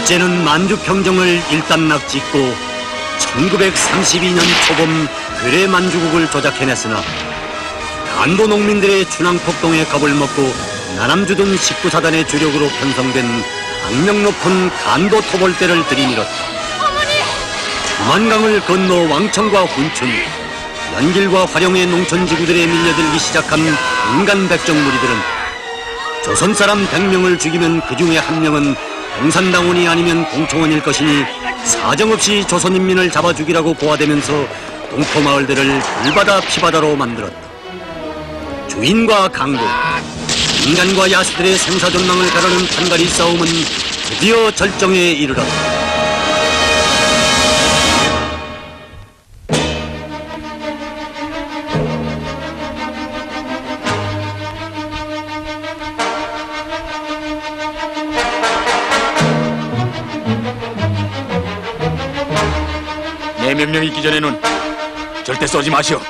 일제는 만주평정을 일단락 짓고 1932년 초봄 괴뢰 만주국을 조작해냈으나 간도 농민들의 춘왕폭동에 겁을 먹고 나남주둔 19사단의 주력으로 편성된 악명 높은 간도 토벌대를 들이밀었다. 두만강을 건너 왕청과 훈춘, 연길과 화령의 농촌지구들에 밀려들기 시작한 인간 백정 무리들은 조선 사람 100명을 죽이면 그 중에 한 명은 공산당원이 아니면 공청원일 것이니 사정없이 조선인민을 잡아 죽이라고 고하되면서 동포마을들을 불바다 피바다로 만들었다. 주인과 강도, 인간과 야수들의 생사존망을 가르는 판가리 싸움은 드디어 절정에 이르렀다. 내 명령 있기 전에는 절대 쏘지 마시오.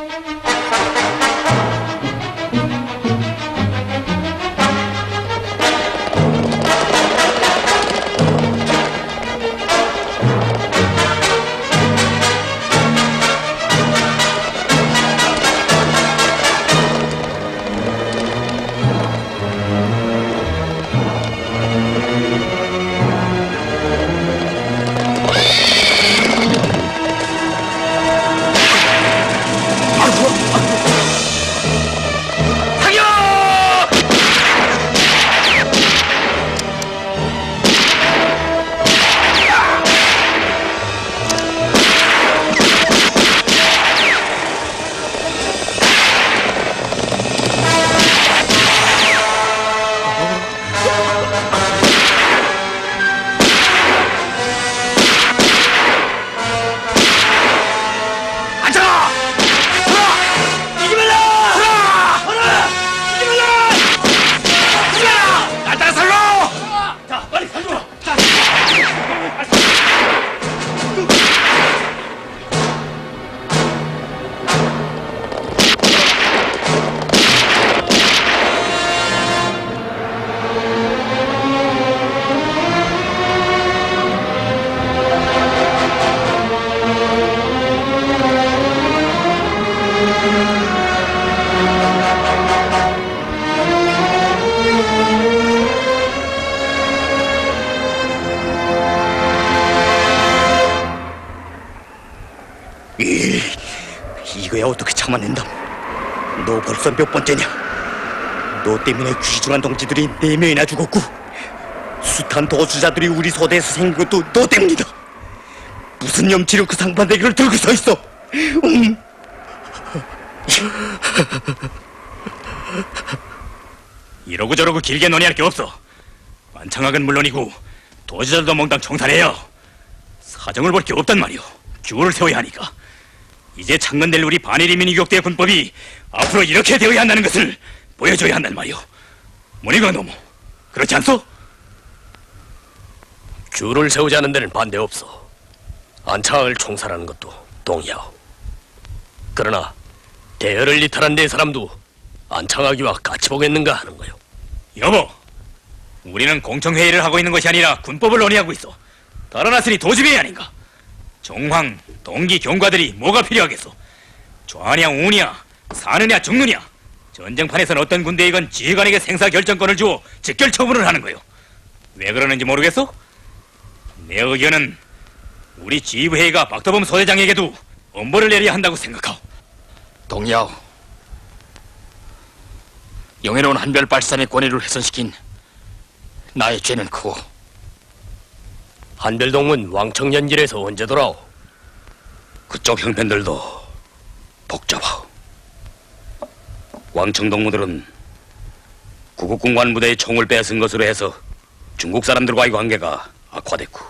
이거야 어떻게 참아낸다. 너 벌써 몇 번째냐? 너 때문에 귀중한 동지들이 4명이나 죽었고 숱한 도주자들이 우리 소대에서 생긴 것도 너 때문이다. 무슨 염치로 그 상반대기를 들고 서 있어? 이러고 저러고 길게 논의할 게 없어. 만창학은 물론이고 도지자들도 몽땅 청산해요. 사정을 볼 게 없단 말이오. 규를 세워야 하니까. 이제 창건될 우리 반일인민 유격대 군법이 앞으로 이렇게 되어야 한다는 것을 보여줘야 한단 말이오. 문희광 노무, 그렇지 않소? 규를 세우자는 데는 반대 없어. 안창학을 총살하는 것도 동의하오. 그러나 대열을 이탈한 네 사람도 안창학이와 같이 보겠는가 하는 거요. 여보, 우리는 공청회의를 하고 있는 것이 아니라 군법을 논의하고 있어. 달아났으니 도집이 아닌가. 정황, 동기, 경과들이 뭐가 필요하겠소? 좌냐 우냐, 사느냐 죽느냐. 전쟁판에선 어떤 군대이건 지휘관에게 생사 결정권을 주어 직결 처분을 하는 거요. 왜 그러는지 모르겠소? 내 의견은 우리 지휘부회의가 박도범 소대장에게도 엄벌을 내려야 한다고 생각하오. 동의하오. 영예로운 한별발산의 권위를 훼손시킨 나의 죄는 크고 한별동문 왕청연길에서 언제 돌아오? 그쪽 형편들도 복잡하오. 왕청동무들은 구국공관 부대의 총을 빼앗은 것으로 해서 중국 사람들과의 관계가 악화됐고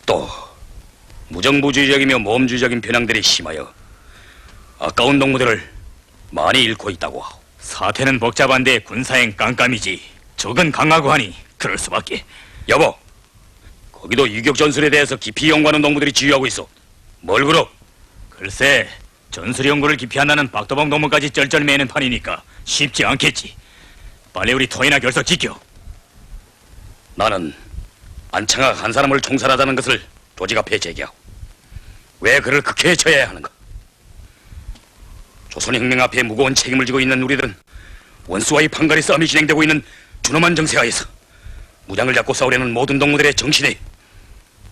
또 무정부주의적이며 모험주의적인 편향들이 심하여 아까운 동무들을 많이 잃고 있다고 하오. 사태는 복잡한데 군사행 깜깜이지. 적은 강하고 하니 그럴 수밖에. 여보, 거기도 유격 전술에 대해서 깊이 연구하는 동무들이 지휘하고 있어. 뭘 그러? 글쎄, 전술 연구를 깊이 한다는 박도범 동무까지 쩔쩔매는 판이니까 쉽지 않겠지. 빨리 우리 토이나 결석 지켜. 나는 안창아가 한 사람을 총살하자는 것을 조직 앞에 제기하고 왜 그를 극해에 처해야 하는가? 조선혁명 앞에 무거운 책임을 지고 있는 우리들은 원수와의 판가리 싸움이 진행되고 있는 준엄한 정세하에서 무장을 잡고 싸우려는 모든 동무들의 정신에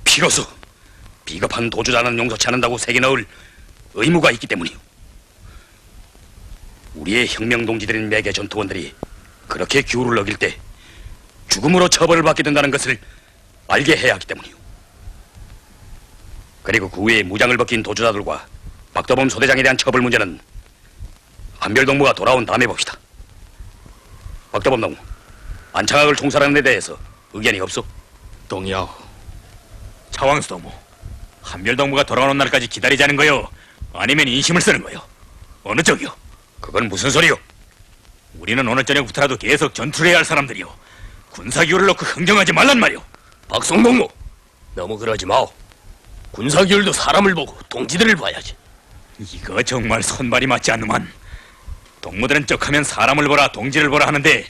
비로소 비겁한 도주자는 용서치 않는다고 새겨 넣을 의무가 있기 때문이요. 우리의 혁명 동지들인 매개 전투원들이 그렇게 규율을 어길 때 죽음으로 처벌을 받게 된다는 것을 알게 해야 하기 때문이요. 그리고 그 외에 무장을 벗긴 도주자들과 박도범 소대장에 대한 처벌 문제는 한별동무가 돌아온 다음에 봅시다. 박도범 동무, 안창학을 총살하는 데 대해서 의견이 없어? 동이하오. 차왕수 동무, 한별동무가 돌아오는 날까지 기다리자는 거요? 아니면 인심을 쓰는 거요? 어느 쪽이요? 그건 무슨 소리요? 우리는 오늘 저녁부터라도 계속 전투를 해야 할 사람들이요. 군사기율을 놓고 흥정하지 말란 말이오. 박성동무, 너무 그러지 마오. 군사기율도 사람을 보고 동지들을 봐야지. 이거 정말 손발이 맞지 않는만. 동무들은 쩍하면 사람을 보라 동지를 보라 하는데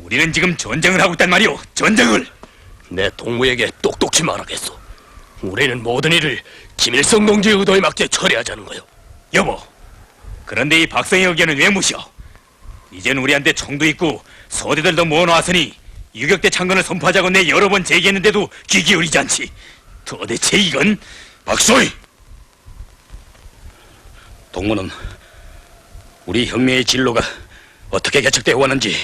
우리는 지금 전쟁을 하고 있단 말이오. 전쟁을. 내 동무에게 똑똑히 말하겠소. 우리는 모든 일을 김일성 동지의 의도에 맞게 처리하자는 거요. 여보, 그런데 이 박성의 의견은 왜 무시오? 이젠 우리한테 총도 있고 소대들도 모아놓았으니 유격대 창건을 선포하자고 내 여러 번 제기했는데도 귀 기울이지 않지. 도대체 이건... 박소희! 동무는 우리 혁명의 진로가 어떻게 개척되어 왔는지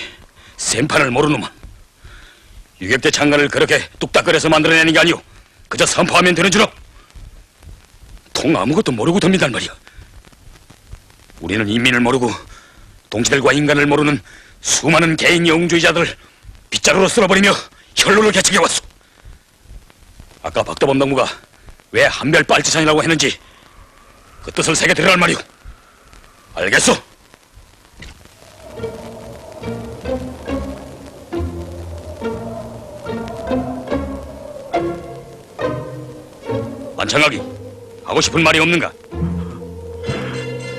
생판을 모르는만 유격대 창건을 그렇게 뚝딱거려서 만들어내는 게 아니오. 그저 선포하면 되는 줄로 통 아무것도 모르고 덤빈단 말이야. 우리는 인민을 모르고 동지들과 인간을 모르는 수많은 개인 영웅주의자들 빗자루로 쓸어버리며 혈로를 개척해왔소. 아까 박도범 동무가 왜 한별 빨치산이라고 했는지 그 뜻을 새겨 들으란 말이오. 알겠소? 안창하기, 하고 싶은 말이 없는가?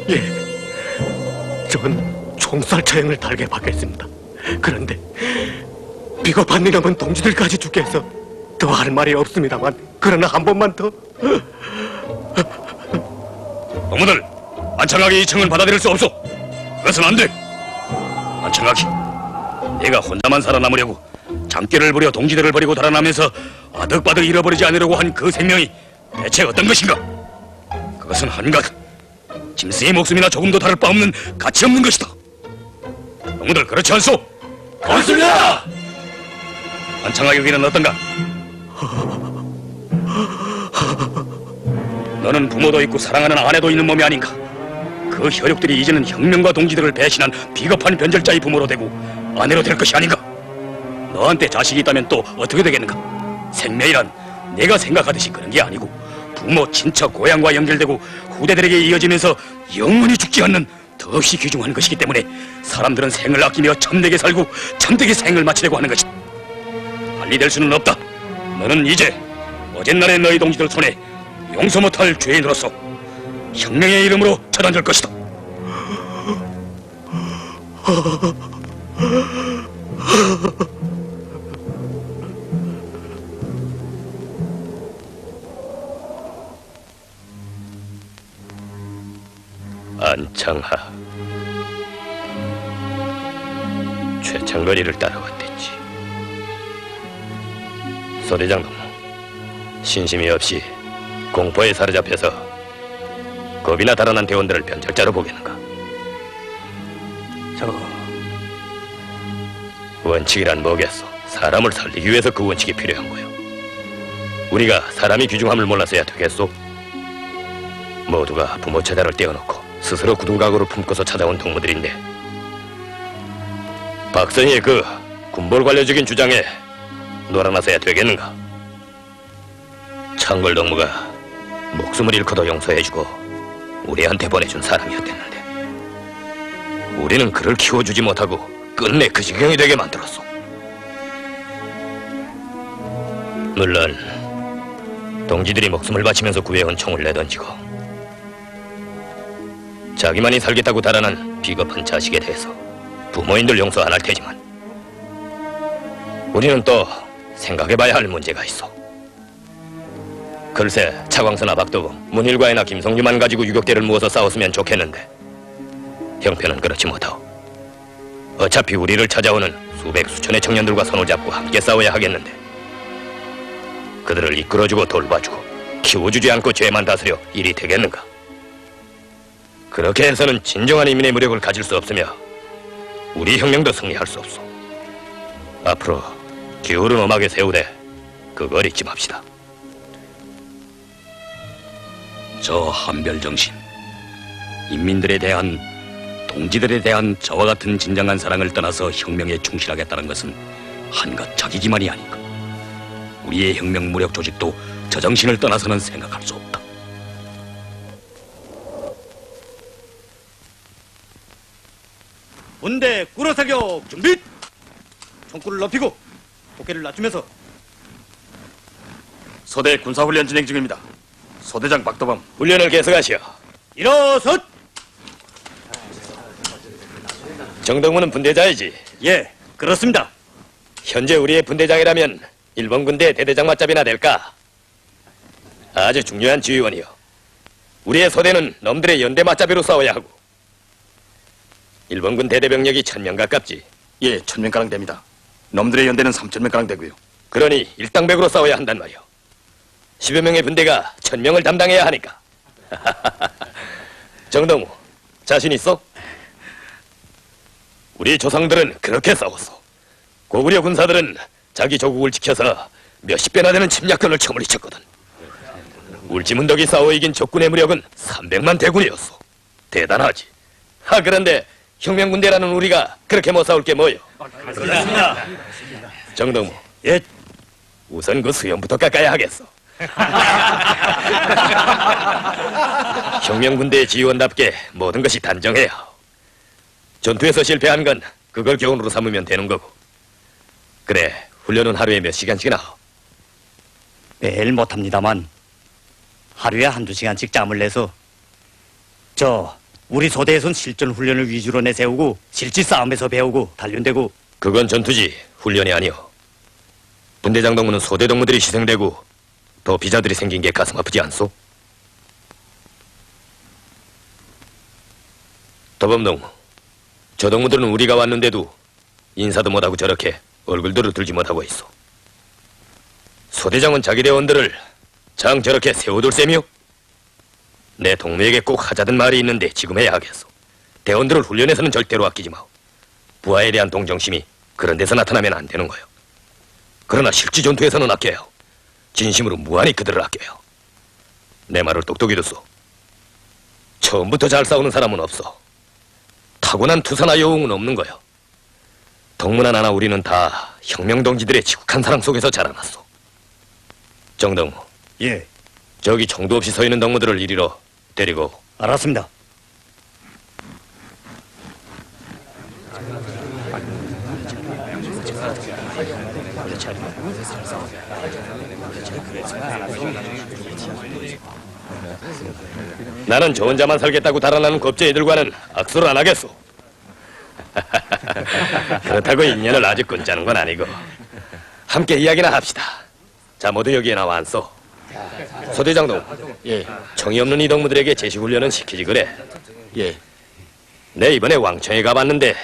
예, 전 총살 처형을 달게 받겠습니다. 그런데 비겁한 이놈은 동지들까지 죽게 해서 더 할 말이 없습니다만, 그러나 한 번만 더. 동무들, 안창하기 이 청은 받아들일 수 없소. 그것은 안 돼. 안창하기, 내가 혼자만 살아남으려고 장기를 부려 동지들을 버리고 달아나면서 아득바득 잃어버리지 않으려고 한 그 생명이 대체 어떤 것인가? 그것은 한갓 짐승의 목숨이나 조금도 다를 바 없는 가치 없는 것이다. 동무들 그렇지 않소? 그렇습니다. 안창하기 의견은 어떤가? 너는 부모도 있고 사랑하는 아내도 있는 몸이 아닌가? 그 혈육들이 이제는 혁명과 동지들을 배신한 비겁한 변절자의 부모로 되고 아내로 될 것이 아닌가? 너한테 자식이 있다면 또 어떻게 되겠는가? 생명이란 내가 생각하듯이 그런 게 아니고 부모, 친척, 고향과 연결되고 후대들에게 이어지면서 영원히 죽지 않는 덕이 귀중한 것이기 때문에 사람들은 생을 아끼며 참되게 살고 참되게 생을 마치려고 하는 것이다. 빨리 될 수는 없다. 너는 이제 어젯날의 너희 동지들 손에 용서 못할 죄인으로서 혁명의 이름으로 처단될 것이다. 안창하, 최창거리를 따라왔댔지. 소대장 동무, 신심이 없이 공포에 사로잡혀서 겁이나 달아난 대원들을 변절자로 보겠는가? 원칙이란 뭐겠소? 사람을 살리기 위해서 그 원칙이 필요한 거요. 우리가 사람이 귀중함을 몰라서야 되겠소? 모두가 부모 처자를 떼어놓고 스스로 구두각오를 품고서 찾아온 동무들인데 박선희의 그 군벌관료적인 주장에 놀아나서야 되겠는가? 창걸 동무가 목숨을 잃고도 용서해주고 우리한테 보내준 사람이었댔는데 우리는 그를 키워주지 못하고 끝내 그 지경이 되게 만들었어. 물론 동지들이 목숨을 바치면서 구해온 총을 내던지고 자기만이 살겠다고 달아난 비겁한 자식에 대해서 부모인들 용서 안 할 테지만 우리는 또 생각해봐야 할 문제가 있어. 글쎄, 차광수나 박도봉, 문일과이나 김성주만 가지고 유격대를 모아서 싸웠으면 좋겠는데 형편은 그렇지 못하오. 어차피 우리를 찾아오는 수백 수천의 청년들과 손을 잡고 함께 싸워야 하겠는데 그들을 이끌어주고 돌봐주고 키워주지 않고 죄만 다스려 일이 되겠는가? 그렇게 해서는 진정한 인민의 무력을 가질 수 없으며 우리 혁명도 승리할 수 없어. 앞으로 기울은 음악에 세우되 그걸 잊지 맙시다. 저 한별정신, 인민들에 대한, 동지들에 대한 저와 같은 진정한 사랑을 떠나서 혁명에 충실하겠다는 것은 한낱 자기기만이 아닌가. 우리의 혁명 무력 조직도 저 정신을 떠나서는 생각할 수 없다. 군대 꾸러사격 준비! 총구를 높이고 어깨를 낮추면서 소대 군사훈련 진행 중입니다. 소대장 박도범. 훈련을 계속하시오. 일어섰! 정동문은 분대장이지. 예, 그렇습니다. 현재 우리의 분대장이라면 일본 군대 대대장 맞잡이나 될까? 아주 중요한 지휘원이요. 우리의 소대는 놈들의 연대 맞잡이로 싸워야 하고 일본군 대대병력이 1000명 가깝지. 예, 1000명가량 됩니다. 놈들의 연대는 3000명가량 되고요. 그러니 일당백으로 싸워야 한단 말이오. 10여 명의 분대가 1000명을 담당해야 하니까. 정동우, 자신 있어? 우리 조상들은 그렇게 싸웠어. 고구려 군사들은 자기 조국을 지켜서 몇십 배나 되는 침략군을 쳐물리쳤거든. 울지문덕이 싸워 이긴 적군의 무력은 300만 대군이었어. 대단하지. 그런데 혁명군대라는 우리가 그렇게 못 싸울 게 뭐요? 그렇습니다. 정동무, 예, 우선 그 수염부터 깎아야 하겠어. 혁명군대의 지휘원답게 모든 것이 단정해야. 전투에서 실패한 건 그걸 교훈으로 삼으면 되는 거고. 그래, 훈련은 하루에 몇 시간씩이나 하오? 매일 못합니다만 하루에 한두 시간씩 짬을 내서 우리 소대에선 실전 훈련을 위주로 내세우고 실지 싸움에서 배우고 단련되고. 그건 전투지 훈련이 아니오. 분대장 동무는 소대 동무들이 희생되고 더 비자들이 생긴 게 가슴 아프지 않소? 도범동무, 저 동무들은 우리가 왔는데도 인사도 못하고 저렇게 얼굴들을 들지 못하고 있어. 소대장은 자기 대원들을 장 저렇게 세워둘 셈이요? 내 동무에게 꼭 하자던 말이 있는데 지금 해야 하겠어. 대원들을 훈련해서는 절대로 아끼지 마오. 부하에 대한 동정심이 그런 데서 나타나면 안 되는 거요. 그러나 실지 전투에서는 아껴요. 진심으로 무한히 그들을 아껴요. 내 말을 똑똑히 듣소. 처음부터 잘 싸우는 사람은 없어. 타고난 투사나 여웅은 없는 거요. 동무나 나나 우리는 다 혁명동지들의 지국한 사랑 속에서 자라났어. 정동무, 예, 저기 총도 없이 서 있는 동무들을 이리로 데리고. 알았습니다. 나는 저 혼자만 살겠다고 달아나는 겁쟁이들과는 악수를 안 하겠소. 그렇다고 인연을 아주 끈짜는 건 아니고 함께 이야기나 합시다. 자, 모두 여기에 나와 앉소. 소대장동, 예, 정이 없는 이 동무들에게 제식훈련은 시키지 그래. 예. 내 이번에 왕청에 가봤는데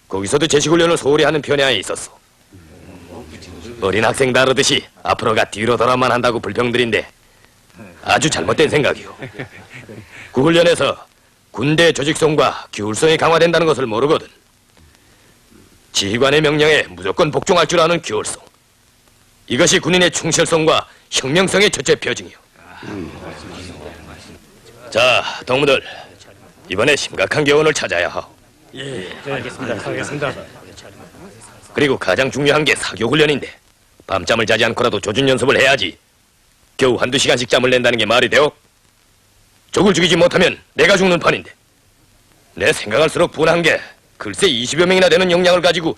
거기서도 제식훈련을 소홀히 하는 편이 있었어. 어린 학생 다루듯이 앞으로가 뒤로 돌아만 한다고 불평들인데 아주 잘못된 생각이오. 그 훈련에서 군대 조직성과 규율성이 강화된다는 것을 모르거든. 지휘관의 명령에 무조건 복종할 줄 아는 규율성. 이것이 군인의 충실성과 혁명성의 첫째 표징이오. 자, 동무들, 이번에 심각한 교훈을 찾아야 하오. 알겠습니다. 그리고 가장 중요한 게 사교훈련인데 밤잠을 자지 않고라도 조준 연습을 해야지. 겨우 한두 시간씩 잠을 낸다는 게 말이 돼요? 적을 죽이지 못하면 내가 죽는 판인데. 내 생각할수록 분한 게 글쎄 20여 명이나 되는 역량을 가지고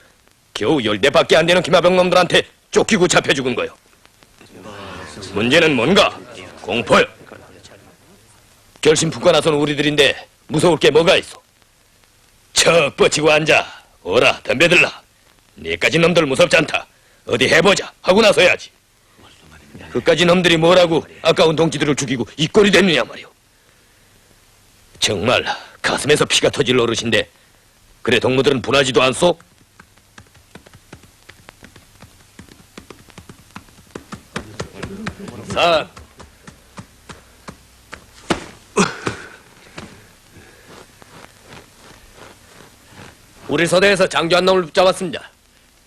겨우 10대밖에 안 되는 기마병 놈들한테 쫓기고 잡혀 죽은 거요. 문제는 뭔가? 공포요. 결심 품고 나선 우리들인데 무서울 게 뭐가 있어? 척 뻗치고 앉아. 오라 덤벼들라. 네까지 놈들 무섭지 않다. 어디 해보자 하고 나서야지. 그까지 놈들이 뭐라고 아까운 동지들을 죽이고 이 꼴이 됐느냐 말이오. 정말 가슴에서 피가 터질 노릇인데 그래 동무들은 분하지도 않소? 산 우리 서대에서 장교한 놈을 붙잡았습니다.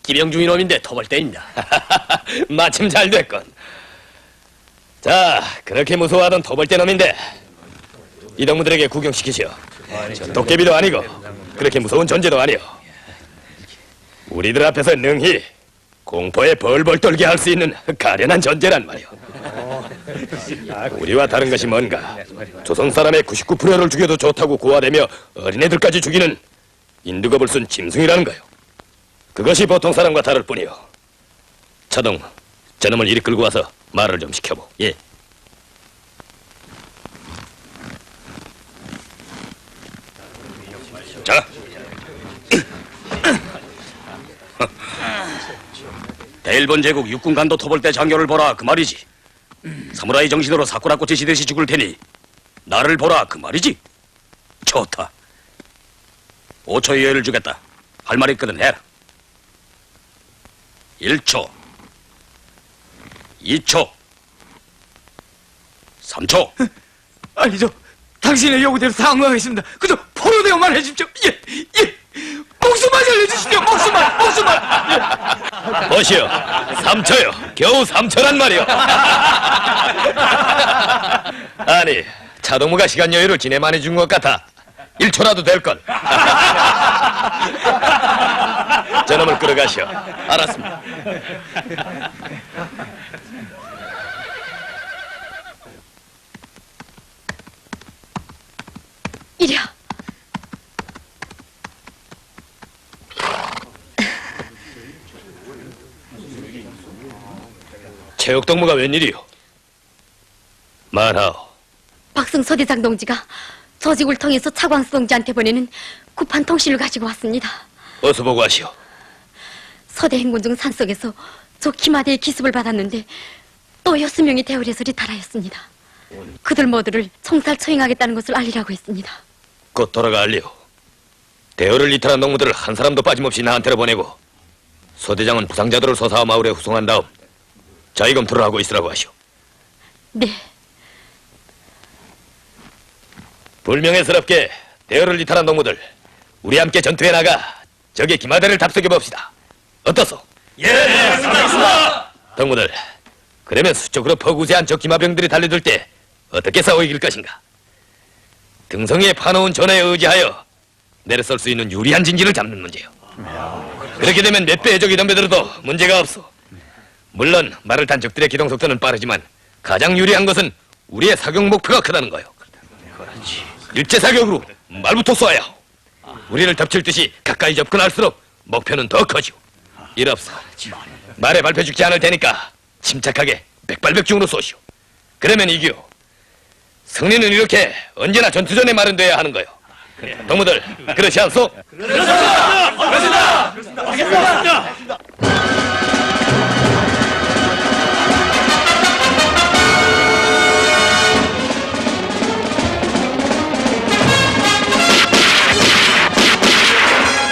김영중이 놈인데 터벌대입니다. 마침 잘 됐건. 자, 그렇게 무서워하던 터벌대 놈인데 이 동무들에게 구경시키시오. 저 도깨비도 아니고 그렇게 무서운 존재도 아니오. 우리들 앞에서 능히 공포에 벌벌 떨게 할 수 있는 가련한 존재란 말이오. 우리와 다른 것이 뭔가 조선 사람의 99%를 죽여도 좋다고 고화되며 어린애들까지 죽이는 인두겁을 쓴 짐승이라는 거요. 그것이 보통 사람과 다를 뿐이요. 차동, 저놈을 이리 끌고 와서 말을 좀 시켜보. 예. 자. 대일본 제국 육군 간도 토벌대 장교를 보라 그 말이지. 사무라이 정신으로 사쿠라꽃이 지듯이 죽을 테니 나를 보라 그 말이지. 좋다. 5초의 여유를 주겠다. 할 말 있거든 해라. 1초 2초 3초. 아니죠. 당신의 요구대로 상응하겠습니다. 그저 포로되어만 해주십시오. 예, 예. 목숨만 살려주십시오. 목숨만. 뭐시여? 3초요. 겨우 3초란 말이요. 아니, 차동무가 시간 여유를 지내 많이 준 것 같아. 1초라도 될걸. 저놈을 끌어가시오. 알았습니다. 이리야. 체육동무가 웬일이요? 말하오. 박승 서대장 동지가 저직을 통해서 차광수 동지한테 보내는 급한 통신을 가지고 왔습니다. 어서 보고 하시오. 서대 행군중 산속에서 저 기마대의 기습을 받았는데 또 6명이 대열에서 리탈하였습니다. 그들 모두를 총살 처형하겠다는 것을 알리라고 했습니다. 곧 돌아가 알리오. 대열을 이탈한 농무들을 한 사람도 빠짐없이 나한테로 보내고 소대장은 부상자들을 소사와 마을에 후송한 다음 자위검토를 하고 있으라고 하시오. 네. 불명예스럽게 대열을 이탈한 농무들 우리 함께 전투에 나가 적의 기마대를 답석해 봅시다. 어떠소? 예, 알겠습니다. 동무들, 그러면 수적으로 퍼구세한 적 기마병들이 달려들 때 어떻게 싸워 이길 것인가? 등성이에 파놓은 전에 의지하여 내려 쏠 수 있는 유리한 진지를 잡는 문제요. 그렇게 되면 몇 배의 적이 덤벼들어도 문제가 없어. 물론 말을 탄 적들의 기동 속도는 빠르지만 가장 유리한 것은 우리의 사격 목표가 크다는 거요. 일제 사격으로 말부터 쏘아야 하오. 우리를 덮칠 듯이 가까이 접근할수록 목표는 더 커지오. 일 없어. 말에 발표 죽지 않을 테니까 침착하게 백발백중으로 쏘시오. 그러면 이기오. 승리는 이렇게 언제나 전투전에 마련돼야 하는 거요. 동무들, 그렇지 않소?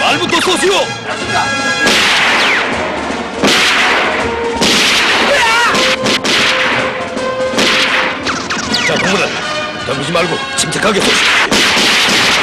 말부터 쏘시오! 자, 동무들, 덤비지 말고 침착하게 쏘시오.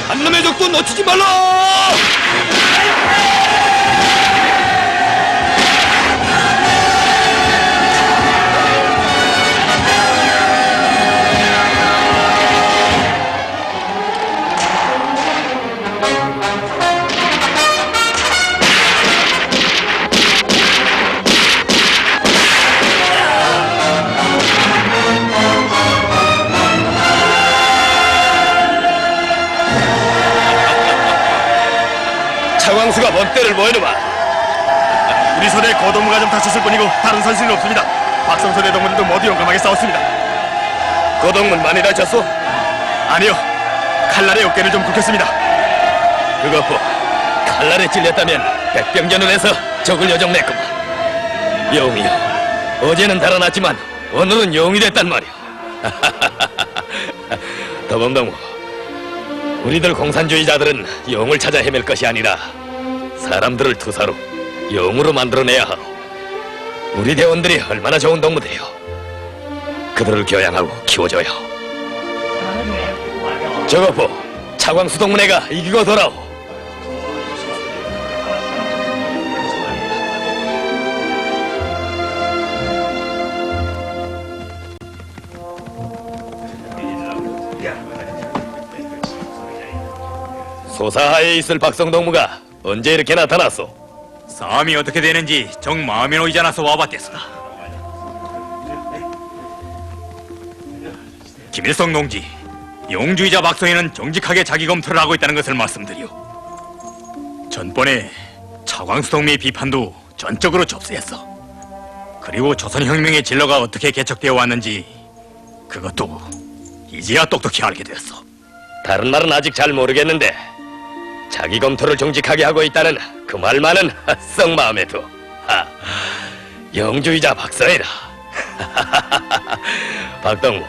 한 놈의 적도 놓치지 말라! 차광수가 뭔 때를 보이는마. 우리 소대 고동무가 좀 다쳤을 뿐이고 다른 선수는 없습니다. 박성소대 동문도 모두 용감하게 싸웠습니다. 고동문 많이 다쳤어? 아니요, 칼날에 어깨를 좀 굽혔습니다. 그것고 칼날에 찔렸다면 백병전을 해서 적을 요정냈구만. 영이야, 어제는 달아났지만 오늘은 영이 됐단 말이야. 더범동무, 우리들 공산주의자들은 영을 찾아 헤맬 것이 아니라 사람들을 투사로 영으로 만들어내야 하오. 우리 대원들이 얼마나 좋은 동무들이요. 그들을 교양하고 키워줘야 하오. 저거보, 차광수 동문회가 이기고 돌아오. 소사하에 있을 박성동무가 언제 이렇게 나타났소? 싸움이 어떻게 되는지 정 마음에 놓이지 않아서 와봤댔으나. 김일성 동지, 영주의자 박성희는 정직하게 자기 검토를 하고 있다는 것을 말씀드리오. 전번에 차광수 동무의 비판도 전적으로 접수했어. 그리고 조선혁명의 진로가 어떻게 개척되어 왔는지 그것도 이제야 똑똑히 알게 되었어. 다른 말은 아직 잘 모르겠는데 자기 검토를 정직하게 하고 있다는 그 말만은 썩 마음에 둬. 영주의자 박성희라. 박동무,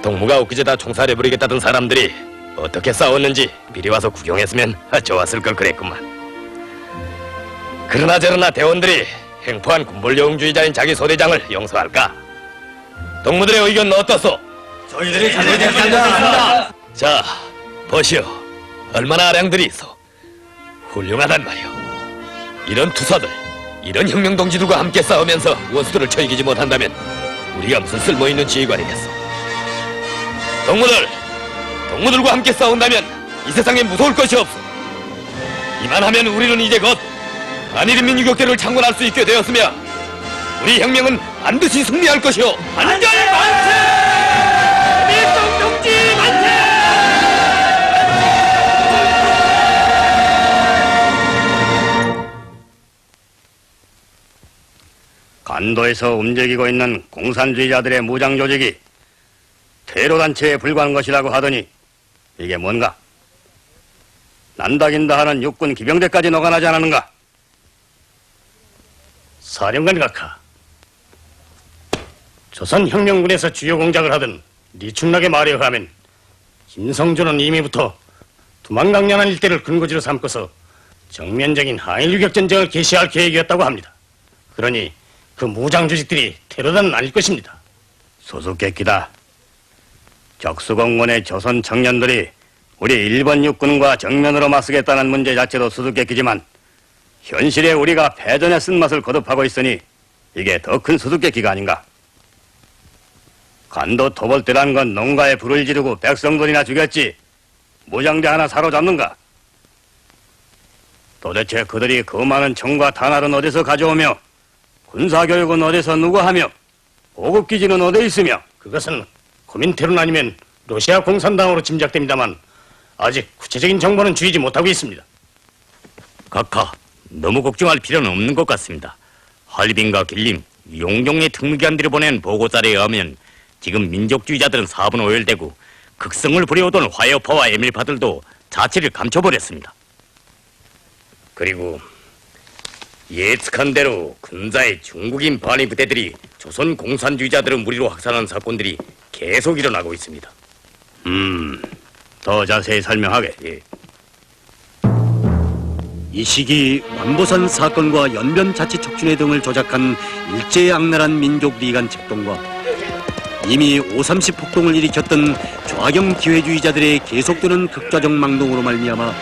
동무가 엊그제다 총살해 버리겠다던 사람들이 어떻게 싸웠는지 미리 와서 구경했으면 좋았을 걸 그랬구만. 그러나 저러나 대원들이 행포한 군벌영주의자인 자기 소대장을 용서할까? 동무들의 의견은 어떻소? 저희들이 잘못했습니다. 자, 보시오. 얼마나 아량들이 있어. 훌륭하단 말이오. 이런 투사들, 이런 혁명동지들과 함께 싸우면서 원수들을 처이기지 못한다면 우리가 무슨 쓸모있는 지휘관이겠어. 동무들과 함께 싸운다면 이 세상에 무서울 것이 없어. 이만하면 우리는 이제 곧 한일인민 유격대를 창건할 수 있게 되었으며 우리 혁명은 반드시 승리할 것이오. 반전 만세! 밀동 동지 만세! 간도에서 움직이고 있는 공산주의자들의 무장 조직이 테러단체에 불과한 것이라고 하더니 이게 뭔가? 난다긴다 하는 육군 기병대까지 녹아나지 않았는가? 사령관 각하, 조선혁명군에서 주요 공작을 하던 리춘락의 말에 의하면 김성준은 이미부터 두만강연안 일대를 근거지로 삼고서 정면적인 한일 유격전쟁을 개시할 계획이었다고 합니다. 그러니 그 무장 조직들이 테러단은 아닐 것입니다. 수수께끼다. 적수공군의 조선 청년들이 우리 일본 육군과 정면으로 맞서겠다는 문제 자체도 수수께끼지만 현실에 우리가 패전의 쓴맛을 거듭하고 있으니 이게 더 큰 수수께끼가 아닌가. 간도 토벌대란 건 농가에 불을 지르고 백성들이나 죽였지 무장대 하나 사로잡는가? 도대체 그들이 그 많은 총과 탄알은 어디서 가져오며 군사교육은 어디서 누가 하며 보급기지는 어디 있으며? 그것은 코민테론 아니면 러시아 공산당으로 짐작됩니다만 아직 구체적인 정보는 주이지 못하고 있습니다. 각하, 너무 걱정할 필요는 없는 것 같습니다. 할빈과 길림, 용종의 특무기관들이 보낸 보고자료에 의하면 지금 민족주의자들은 4분 오열되고 극성을 부려오던 화해파와 에밀파들도 자취를 감춰버렸습니다. 그리고 예측한 대로 근자의 중국인 반위 부대들이 조선 공산주의자들을 무리로 확산한 사건들이 계속 일어나고 있습니다. 더 자세히 설명하게. 예. 이 시기 완보산 사건과 연변자치촉진회 등을 조작한 일제의 악랄한 민족 리간 책동과 이미 5.30 폭동을 일으켰던 좌경 기회주의자들의 계속되는 극좌적 망동으로 말미암아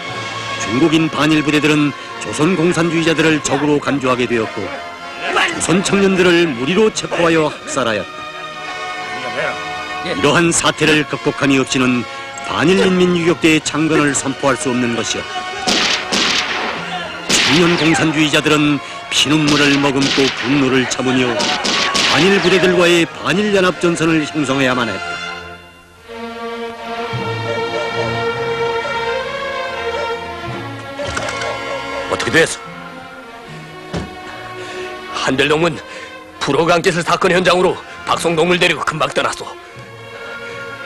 중국인 반일 부대들은 조선 공산주의자들을 적으로 간주하게 되었고 조선 청년들을 무리로 체포하여 학살하였다. 이러한 사태를 극복함이 없이는 반일인민유격대의 창건을 선포할 수 없는 것이었다. 청년 공산주의자들은 피눈물을 머금고 분노를 참으며 반일 부대들과의 반일연합전선을 형성해야만 했다. 어떻게 됐어? 한별동문 불호강짓을 사건 현장으로 박송동물 데리고 금방 떠났소.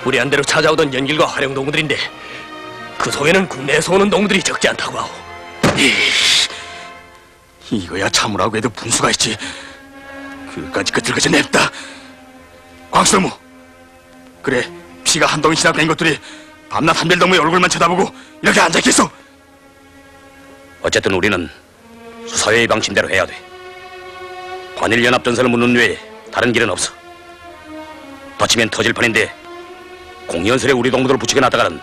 우리 한대로 찾아오던 연길과 활용동무들인데 그 속에는 국내에서 오는 동무들이 적지 않다고 하오. 이거야 참으라고 해도 분수가 있지. 그까지 끄틀거지 냅다. 광수무. 그래, 피가 한 덩이 지나간 것들이 밤낮 한별동무의 얼굴만 쳐다보고 이렇게 앉아있겠어. 어쨌든 우리는 수사회의 방침대로 해야 돼. 관일연합전선을 묻는 외에 다른 길은 없어. 다치면 터질 판인데 공연설에 우리 동무들을 붙이게 놨다가는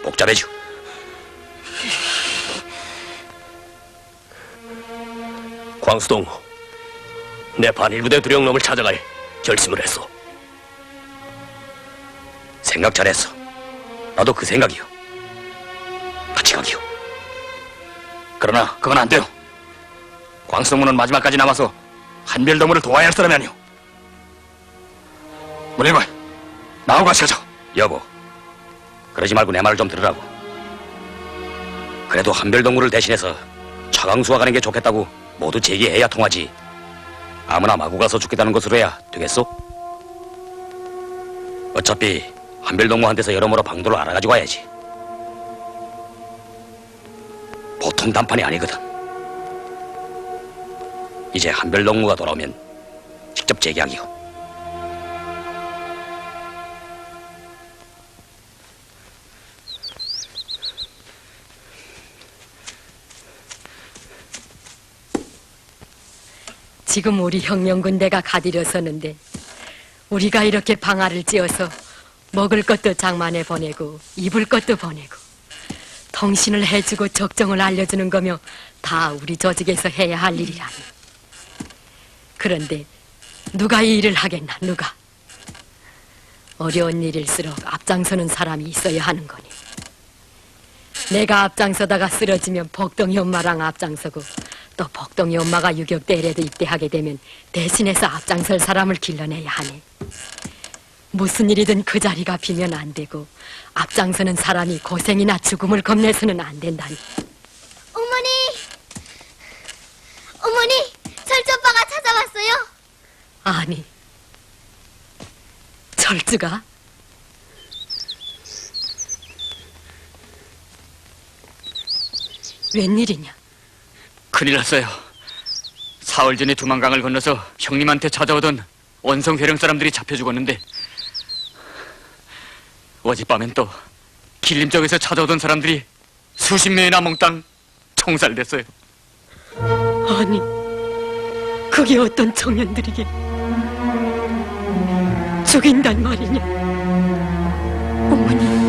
복잡해져. 광수동무, 내 반일부대 두령놈을 찾아갈 결심을 했소. 생각 잘했어. 나도 그 생각이요. 같이 가기요. 그러나 그건 안 돼요. 광수동무는 마지막까지 남아서 한별동무를 도와야 할 사람이 아니오. 문일관, 나하고 같이 가자. 여보, 그러지 말고 내 말을 좀 들으라고. 그래도 한별동무를 대신해서 차강수와 가는 게 좋겠다고 모두 제기해야 통하지. 아무나 마구 가서 죽겠다는 것으로 해야 되겠소? 어차피 한별동무한테서 여러모로 방도를 알아가지고 와야지. 보통 단판이 아니거든. 이제 한별동무가 돌아오면 직접 제기하기요. 지금 우리 혁명군대가 가디려서는데 우리가 이렇게 방아를 찧어서 먹을 것도 장만해 보내고 입을 것도 보내고 통신을 해주고 적정을 알려주는 거며 다 우리 조직에서 해야 할 일이라니. 그런데 누가 이 일을 하겠나, 누가? 어려운 일일수록 앞장서는 사람이 있어야 하는 거니. 내가 앞장서다가 쓰러지면 복동이 엄마랑 앞장서고 또 복동이 엄마가 유격대회라도 입대하게 되면 대신해서 앞장설 사람을 길러내야 하네. 무슨 일이든 그 자리가 비면 안 되고 앞장서는 사람이 고생이나 죽음을 겁내서는 안 된다니. 어머니! 어머니! 철주 오빠가 찾아왔어요? 아니, 철주가? 웬일이냐? 큰일 났어요. 사흘 전에 두만강을 건너서 형님한테 찾아오던 원성 회령 사람들이 잡혀 죽었는데 어젯밤엔 또 길림 쪽에서 찾아오던 사람들이 수십 명이나 몽땅 총살됐어요. 아니, 그게 어떤 청년들이게 죽인단 말이냐? 어머니.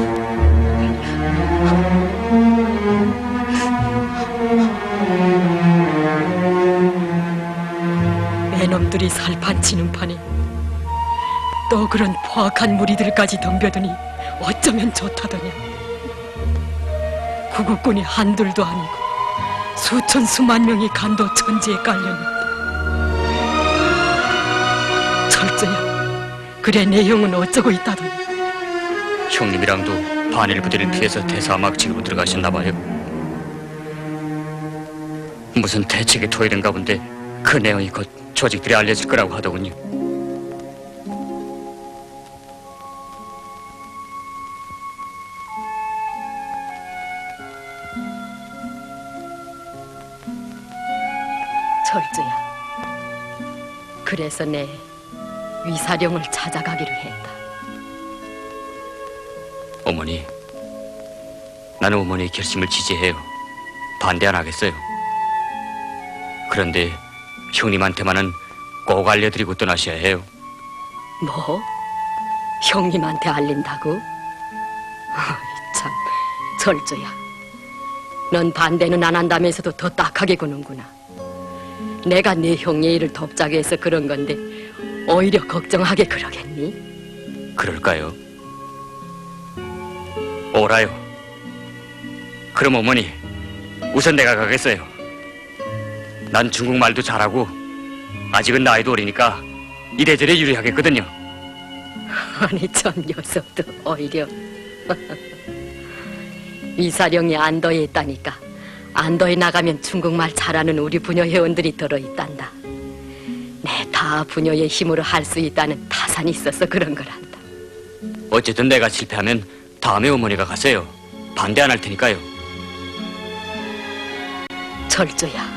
애놈들이 살판치는 판에 또 그런 포악한 무리들까지 덤벼드니 어쩌면 좋다더냐. 구국군이 한둘도 아니고 수천 수만 명이 간도 천지에 깔려있다. 철저야, 그래 내 형은 어쩌고 있다더니. 형님이랑도 반일 부대를 피해서 대사막 지구로 들어가셨나봐요. 무슨 대책의 토일인가 본데 그 내용이 곧 조직들이 알려질 거라고 하더군요. 철주야, 그래서 내 위사령을 찾아가기로 했다. 어머니, 나는 어머니의 결심을 지지해요. 반대 안 하겠어요. 그런데 형님한테만은 꼭 알려드리고 떠나셔야 해요. 뭐? 형님한테 알린다고? 어이, 참, 철주야, 넌 반대는 안 한다면서도 더 딱하게 구는구나. 내가 네 형의 일을 돕자고 해서 그런 건데 오히려 걱정하게 그러겠니? 그럴까요? 오라요. 그럼 어머니, 우선 내가 가겠어요. 난 중국말도 잘하고 아직은 나이도 어리니까 이래저래 유리하겠거든요. 아니 참, 녀석도 오히려. 위사령이 안도에 있다니까 안도에 나가면 중국말 잘하는 우리 부녀 회원들이 들어있단다. 내 다 부녀의 힘으로 할 수 있다는 타산이 있어서 그런 거란다. 어쨌든 내가 실패하면 다음에 어머니가 가세요. 반대 안 할 테니까요. 철조야,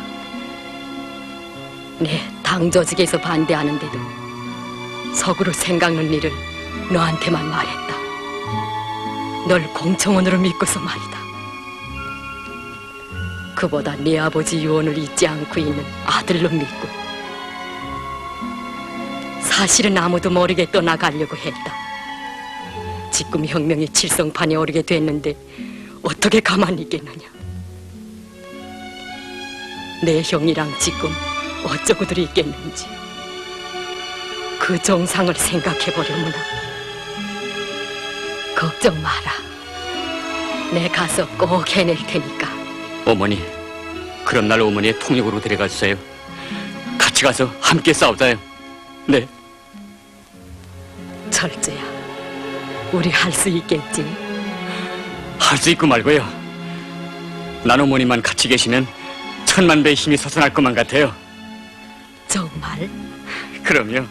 내 당조직에서 반대하는데도 속으로 생각는 일을 너한테만 말했다. 널 공청원으로 믿고서 말이다. 그보다 네 아버지 유언을 잊지 않고 있는 아들로 믿고, 사실은 아무도 모르게 떠나가려고 했다. 지금 혁명이 칠성판에 오르게 됐는데 어떻게 가만히 있겠느냐. 내 형이랑 지금 어쩌고들이 있겠는지 그 정상을 생각해보려무나. 걱정 마라. 내 가서 꼭 해낼 테니까. 어머니, 그런 날 어머니의 통역으로 데려가 주세요. 같이 가서 함께 싸우자요. 네. 철저야, 우리 할 수 있겠지? 할 수 있고 말고요. 난 어머니만 같이 계시면 천만 배의 힘이 솟아날 것만 같아요. 정말? 그럼요.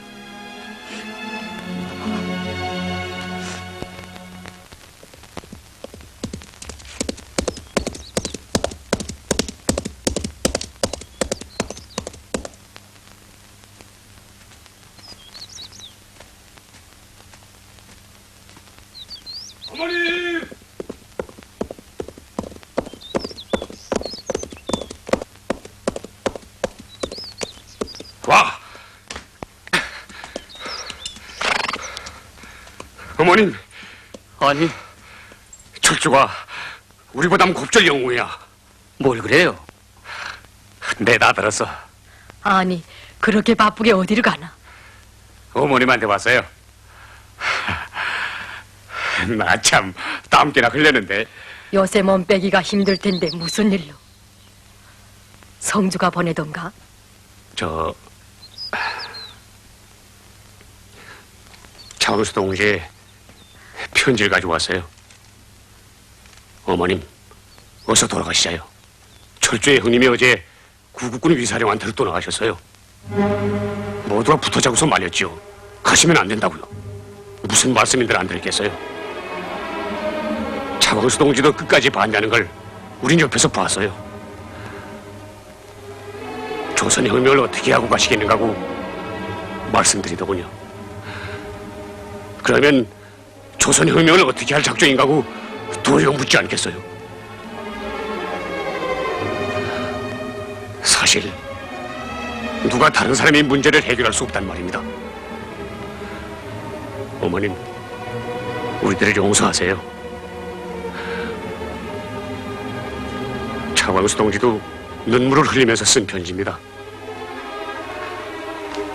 어머님! 와! 어머님, 아니, 철주가 우리보단 곱절 영웅이야. 뭘 그래요? 내 다 들었어. 아니, 그렇게 바쁘게 어디를 가나? 어머님한테 왔어요. 나 참 땀깨나 흘렸는데. 요새 몸 빼기가 힘들 텐데 무슨 일로? 성주가 보내던가? 차원수 동지에 편지를 가지고 왔어요. 어머님, 어서 돌아가시자요. 철주의 형님이 어제 구국군 위사령한테로 떠나가셨어요. 모두가 붙어자고서 말렸지요. 가시면 안 된다고요. 무슨 말씀인들 안 들겠어요. 차광수 동지도 끝까지 반대하는 걸 우린 옆에서 봤어요. 조선혁명을 어떻게 하고 가시겠는가고 말씀드리더군요. 그러면 조선혁명을 어떻게 할 작정인가고 도리어 묻지 않겠어요. 사실 누가 다른 사람의 문제를 해결할 수 없단 말입니다. 어머님, 우리들을 용서하세요. 차광수 동지도 눈물을 흘리면서 쓴 편지입니다.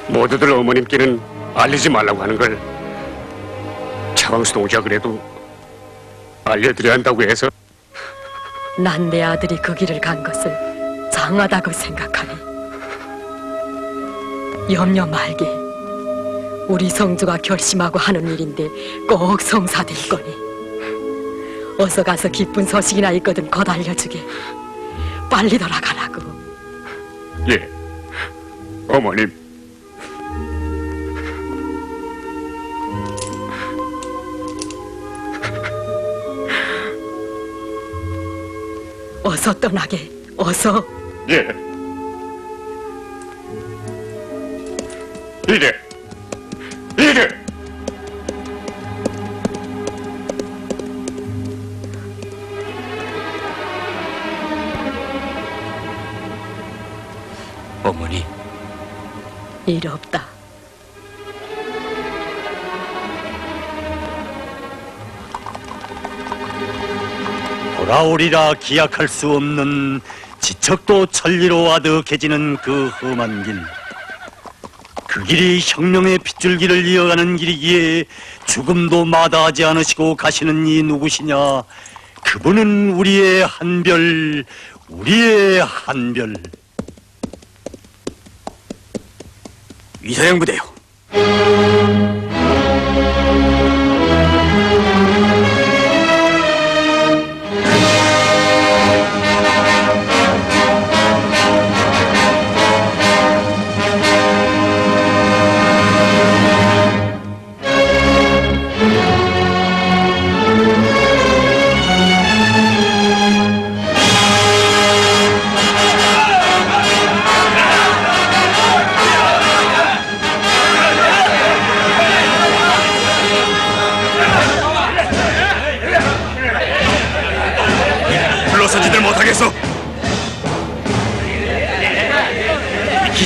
모두들 어머님께는 알리지 말라고 하는 걸 차광수 동지가 그래도 알려드려야 한다고 해서. 난 내 아들이 그 길을 간 것을 장하다고 생각하니. 염려 말게. 우리 성주가 결심하고 하는 일인데 꼭 성사될 거니. 어서 가서 기쁜 소식이나 있거든 곧 알려주게. 빨리 돌아가라고. 예, 어머님. 어서 떠나게. 어서. 예. 이래. 어머니, 일 없다. 돌아오리라 기약할 수 없는 지척도 천리로 아득해지는 그 험한 길. 그 길이 혁명의 핏줄기를 이어가는 길이기에 죽음도 마다하지 않으시고 가시는 이 누구시냐? 그분은 우리의 한별, 우리의 한별. 위사령 부대요.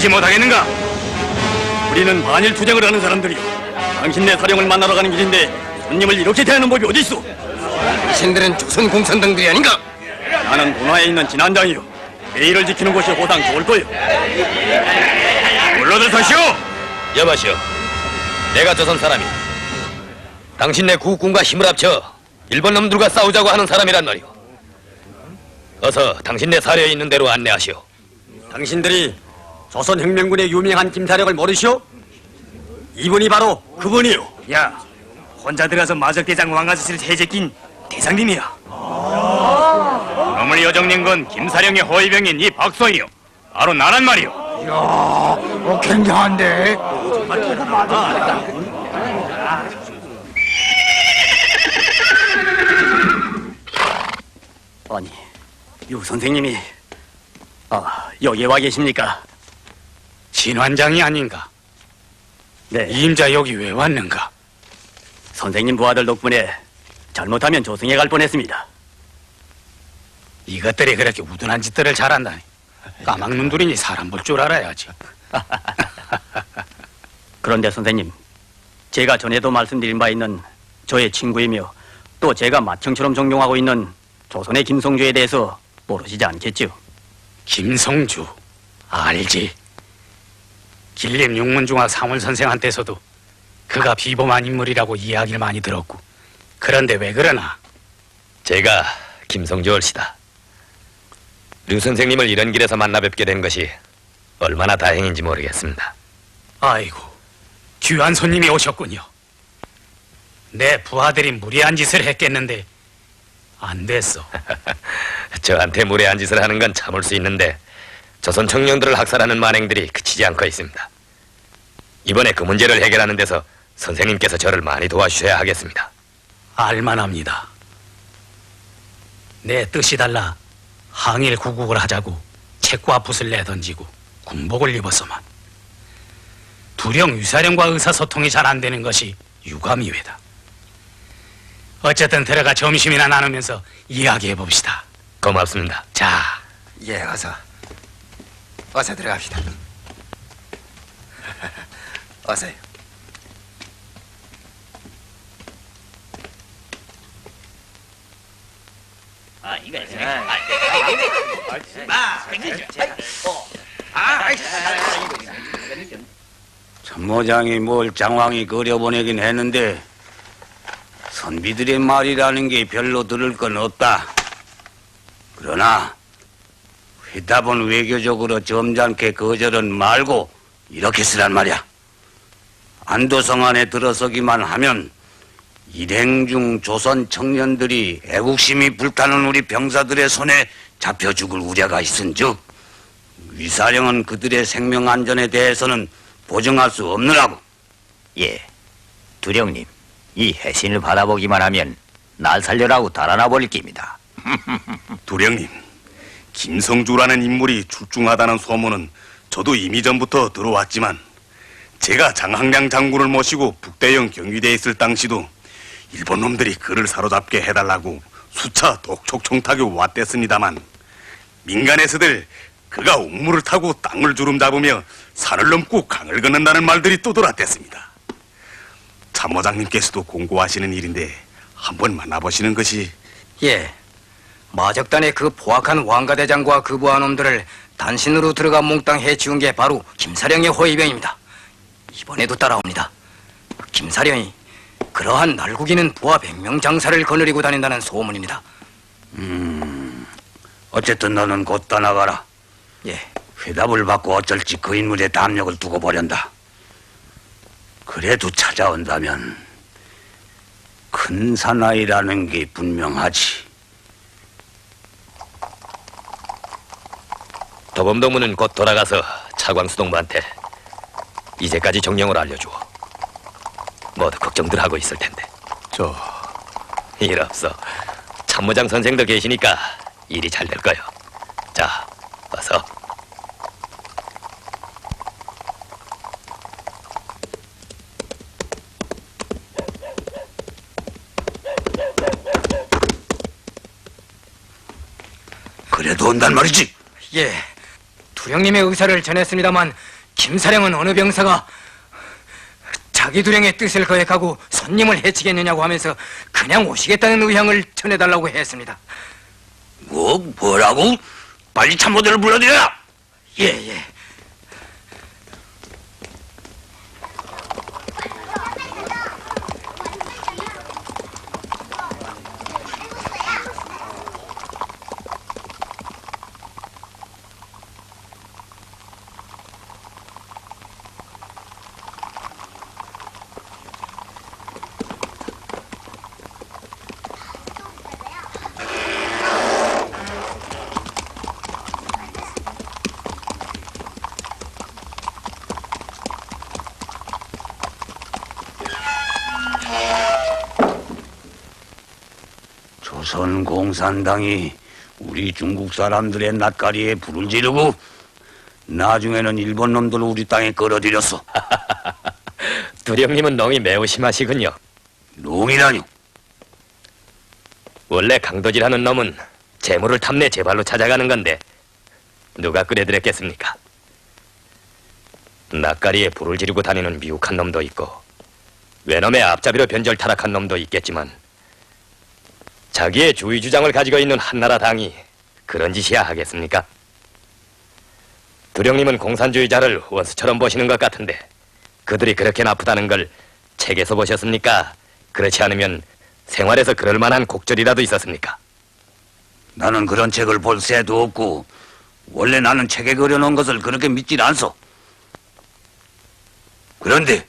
지키지 못하겠는가? 우리는 반일 투쟁을 하는 사람들이요. 당신네 사령을 만나러 가는 길인데 손님을 이렇게 대하는 법이 어디 있어? 당신들은 조선 공산당들이 아닌가? 나는 본화에 있는 진안장이요. 예의를 지키는 것이 호상 좋을 거요. 물러들서시오! 여보시오, 내가 조선 사람이 당신네 국군과 힘을 합쳐 일본 놈들과 싸우자고 하는 사람이란 말이오. 어서 당신네 사려에 있는 대로 안내하시오. 당신들이 조선혁명군의 유명한 김사령을 모르시오? 이분이 바로 그분이요. 야, 혼자 들어가서 마적대장 왕아저씨를 해제낀 대장님이야. 어머니 여정님 건 김사령의 호위병인 이 박소희요. 바로 나란 말이오. 굉장한데. 아니, 유 선생님이 여기에 와 계십니까? 진환장이 아닌가? 네. 이 임자 여기 왜 왔는가? 선생님 부하들 덕분에 잘못하면 조승에 갈 뻔했습니다. 이것들이 그렇게 우둔한 짓들을 잘한다니. 까막눈들이니 사람 볼 줄 알아야지. 그런데 선생님, 제가 전에도 말씀드린 바 있는 저의 친구이며 또 제가 맏형처럼 존경하고 있는 조선의 김성주에 대해서 모르시지 않겠죠? 김성주 알지. 길림 육문중학 상원 선생한테서도 그가 비범한 인물이라고 이야기를 많이 들었고. 그런데 왜 그러나? 제가 김성주 얼씨다. 류 선생님을 이런 길에서 만나 뵙게 된 것이 얼마나 다행인지 모르겠습니다. 아이고, 귀한 손님이 오셨군요. 내 부하들이 무리한 짓을 했겠는데 안 됐어. 저한테 무례한 짓을 하는 건 참을 수 있는데 조선 청년들을 학살하는 만행들이 그치지 않고 있습니다. 이번에 그 문제를 해결하는 데서 선생님께서 저를 많이 도와주셔야 하겠습니다. 알만합니다. 내 뜻이 달라 항일 구국을 하자고 책과 붓을 내던지고 군복을 입어서만 두령 유사령과 의사소통이 잘 안 되는 것이 유감이외다. 어쨌든 들어가 점심이나 나누면서 이야기해 봅시다. 고맙습니다. 자, 예, 어서 들어갑시다. 어서요. 참모장이 뭘 장황히 그려보내긴 했는데 선비들의 말이라는 게 별로 들을 건 없다. 그러나 회답은 외교적으로 점잖게 거절은 말고 이렇게 쓰란 말이야. 안도성 안에 들어서기만 하면 일행 중 조선 청년들이 애국심이 불타는 우리 병사들의 손에 잡혀 죽을 우려가 있은즉 위사령은 그들의 생명 안전에 대해서는 보증할 수 없느라고. 예, 두령님, 이 해신을 받아보기만 하면 날 살려라고 달아나 버릴 깁니다. 두령님, 김성주라는 인물이 출중하다는 소문은 저도 이미 전부터 들어왔지만 제가 장항량 장군을 모시고 북대영 경위대에 있을 당시도 일본 놈들이 그를 사로잡게 해달라고 수차 독촉청탁이 왔댔습니다만 민간에서들 그가 옥물을 타고 땅을 주름잡으며 산을 넘고 강을 건넌다는 말들이 또 돌아댔습니다. 참모장님께서도 공고하시는 일인데 한번 만나보시는 것이. 예, 마적단의 그 포악한 왕가대장과 그 부하놈들을 단신으로 들어가 몽땅 해치운 게 바로 김사령의 호위병입니다. 이번에도 따라옵니다. 김사령이 그러한 날구기는 부하 100명 장사를 거느리고 다닌다는 소문입니다. 어쨌든 너는 곧 떠나가라. 예, 회답을 받고 어쩔지 그 인물의 담력을 두고 보련다. 그래도 찾아온다면 큰 사나이라는 게 분명하지. 도범동무는 곧 돌아가서 차광수동무한테 이제까지 정령을 알려주어. 모두 걱정들 하고 있을 텐데. 일 없어. 참모장 선생도 계시니까 일이 잘 될 거요. 자, 어서. 그래도 온단 말이지. 예, 두령님의 의사를 전했습니다만 김사령은 어느 병사가 자기 두령의 뜻을 거역하고 손님을 해치겠느냐고 하면서 그냥 오시겠다는 의향을 전해달라고 했습니다. 뭐라고? 빨리 참모들을 불러들여라! 예. 조선 공산당이 우리 중국 사람들의 낯가리에 불을 지르고 나중에는 일본 놈들을 우리 땅에 끌어들였어. 두령님은 농이 매우 심하시군요. 농이라뇨? 원래 강도질하는 놈은 재물을 탐내 제 발로 찾아가는 건데 누가 끌어들였겠습니까? 낯가리에 불을 지르고 다니는 미혹한 놈도 있고 외놈의 앞잡이로 변절 타락한 놈도 있겠지만 자기의 주의 주장을 가지고 있는 한나라 당이 그런 짓이야 하겠습니까? 두령님은 공산주의자를 원수처럼 보시는 것 같은데 그들이 그렇게 나쁘다는 걸 책에서 보셨습니까? 그렇지 않으면 생활에서 그럴 만한 곡절이라도 있었습니까? 나는 그런 책을 볼 새도 없고 원래 나는 책에 그려놓은 것을 그렇게 믿질 않소. 그런데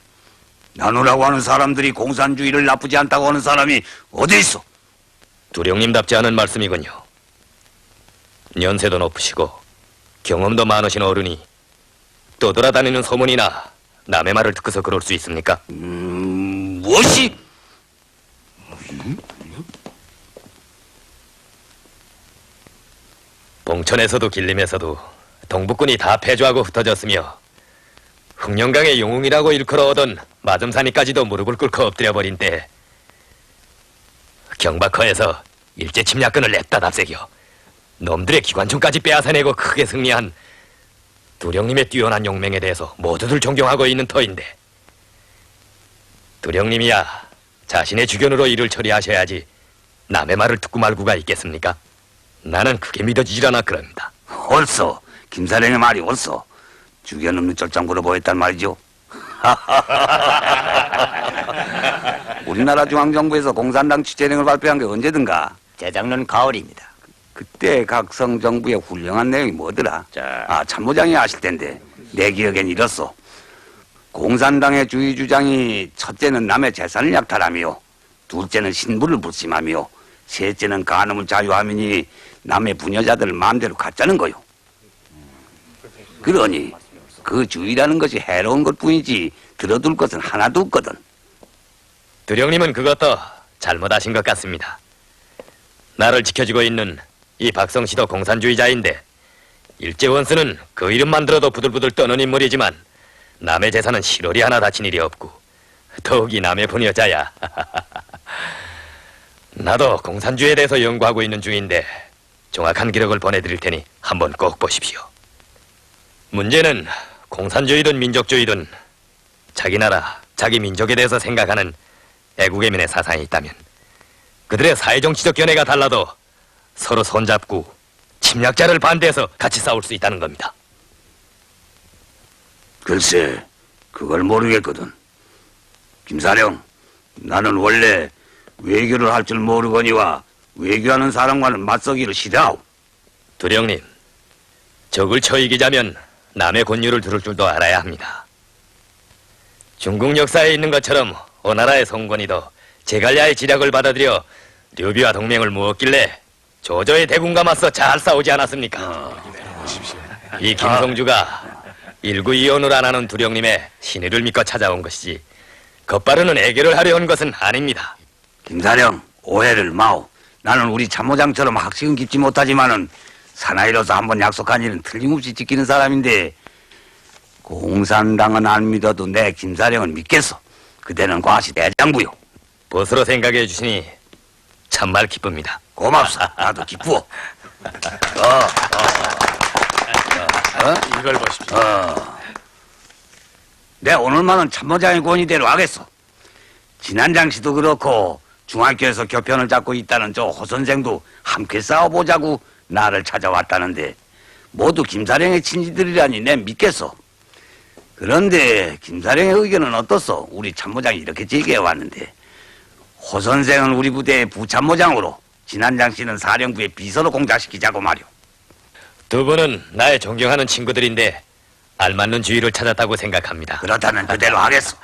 나누라고 하는 사람들이 공산주의를 나쁘지 않다고 하는 사람이 어디 있어? 두령님답지 않은 말씀이군요. 연세도 높으시고 경험도 많으신 어른이 떠돌아다니는 소문이나 남의 말을 듣고서 그럴 수 있습니까? 무엇이? 봉천에서도 길림에서도 동북군이 다 패주하고 흩어졌으며 흑령강의 영웅이라고 일컬어오던 마점산이까지도 무릎을 꿇고 엎드려버린 때 경박허에서 일제 침략군을 냅다 답새겨 놈들의 기관총까지 빼앗아내고 크게 승리한 두령님의 뛰어난 용맹에 대해서 모두들 존경하고 있는 터인데 두령님이야 자신의 주견으로 일을 처리하셔야지 남의 말을 듣고 말고가 있겠습니까? 나는 그게 믿어지질 않아 그럽니다. 옳소. 김사령의 말이 옳소. 주견 없는 쫄짱구로 보였단 말이죠. 우리나라 중앙정부에서 공산당 취재령을 발표한 게 언제든가? 재작년 가을입니다. 그때 각성 정부의 훌륭한 내용이 뭐더라? 참모장이 아실 텐데 내 기억엔 이렇소. 공산당의 주의 주장이 첫째는 남의 재산을 약탈하며 둘째는 신부를 불심하며 셋째는 간음을 자유하미니 남의 부녀자들을 마음대로 갖자는 거요. 그러니 그 주의라는 것이 해로운 것뿐이지 들어둘 것은 하나도 없거든. 두령님은 그것도 잘못하신 것 같습니다. 나를 지켜주고 있는 이 박성씨도 공산주의자인데 일제원수는 그 이름만 들어도 부들부들 떠는 인물이지만 남의 재산은 실월이 하나 다친 일이 없고 더욱이 남의 부녀자야. 나도 공산주의에 대해서 연구하고 있는 중인데 정확한 기록을 보내드릴 테니 한번 꼭 보십시오. 문제는 공산주의든 민족주의든 자기 나라, 자기 민족에 대해서 생각하는 애국애민의 사상이 있다면 그들의 사회정치적 견해가 달라도 서로 손잡고 침략자를 반대해서 같이 싸울 수 있다는 겁니다. 글쎄, 그걸 모르겠거든. 김사령, 나는 원래 외교를 할 줄 모르거니와 외교하는 사람과는 맞서기를 싫어하오. 두령님, 적을 쳐 이기자면 남의 권유를 들을 줄도 알아야 합니다. 중국 역사에 있는 것처럼 오나라의 송건이도 제갈야의 지략을 받아들여 류비와 동맹을 맺었길래 조조의 대군과 맞서 잘 싸우지 않았습니까? 이 김성주가 일구이혼을 안 하는 두령님의 신의를 믿고 찾아온 것이지 겉바르는 애교를 하려 온 것은 아닙니다. 김사령, 오해를 마오. 나는 우리 참모장처럼 학식은 깊지 못하지만은 사나이로서 한번 약속한 일은 틀림없이 지키는 사람인데 공산당은 안 믿어도 내 김사령은 믿겠어. 그대는 과시 대장부요. 보스로 생각해 주시니 참말 기쁩니다. 고맙소. 나도 기쁘어. 이걸 보십시오. 내 오늘만은 참모장의 권위대로 하겠어. 진한장 씨도 그렇고 중학교에서 교편을 잡고 있다는 저 호 선생도 함께 싸워보자고 나를 찾아왔다는데 모두 김사령의 친지들이라니 내 믿겠어. 그런데 김사령의 의견은 어떻소? 우리 참모장이 이렇게 제기해왔는데 호 선생은 우리 부대의 부참모장으로 진한장 씨는 사령부의 비서로 공작시키자고 말이오. 두 분은 나의 존경하는 친구들인데 알맞는 주의를 찾았다고 생각합니다. 그렇다면 그대로 하겠소.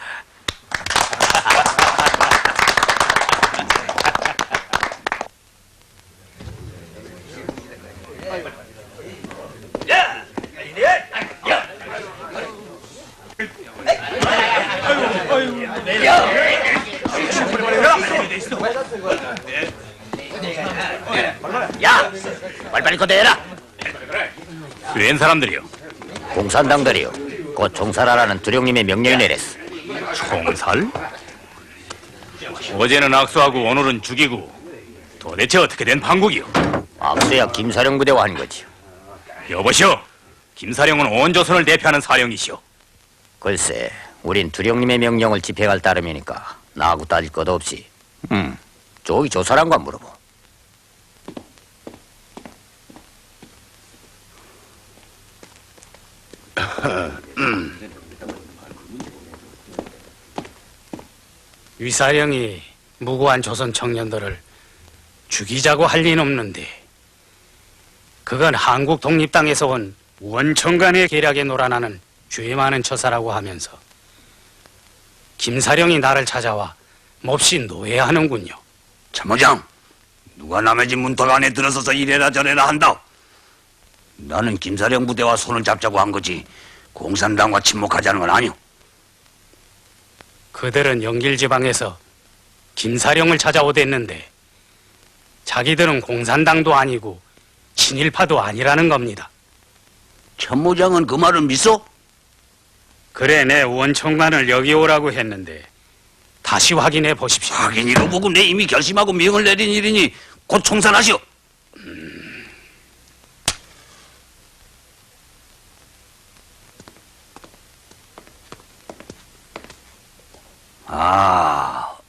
야! 빨리빨리 거대해라! 웬 사람들이요? 공산당들이요. 곧 총살하라는 두령님의 명령이 내렸어. 총살? 어제는 악수하고 오늘은 죽이고 도대체 어떻게 된 판국이요? 악수야 김사령 부대와 한 거지요. 여보시오, 김사령은 온 조선을 대표하는 사령이시오. 글쎄, 우린 두령님의 명령을 집행할 따름이니까 나하고 따질 것 없이. 저기 저 사람과 물어보. 위사령이 무고한 조선 청년들을 죽이자고 할 리는 없는데 그건 한국 독립당에서 온 원청간의 계략에 놀아나는 죄 많은 처사라고 하면서 김사령이 나를 찾아와 몹시 노예하는군요. 참모장, 누가 남의 집 문턱 안에 들어서서 이래라 저래라 한다. 나는 김사령 부대와 손을 잡자고 한 거지 공산당과 친목하자는 건 아니오. 그들은 영길지방에서 김사령을 찾아오댔는데 자기들은 공산당도 아니고 친일파도 아니라는 겁니다. 참모장은 그 말을 믿어? 그래, 내 원청관을 여기 오라고 했는데 다시 확인해 보십시오. 확인이로 보고 내 이미 결심하고 명을 내린 일이니 곧 총살하시오.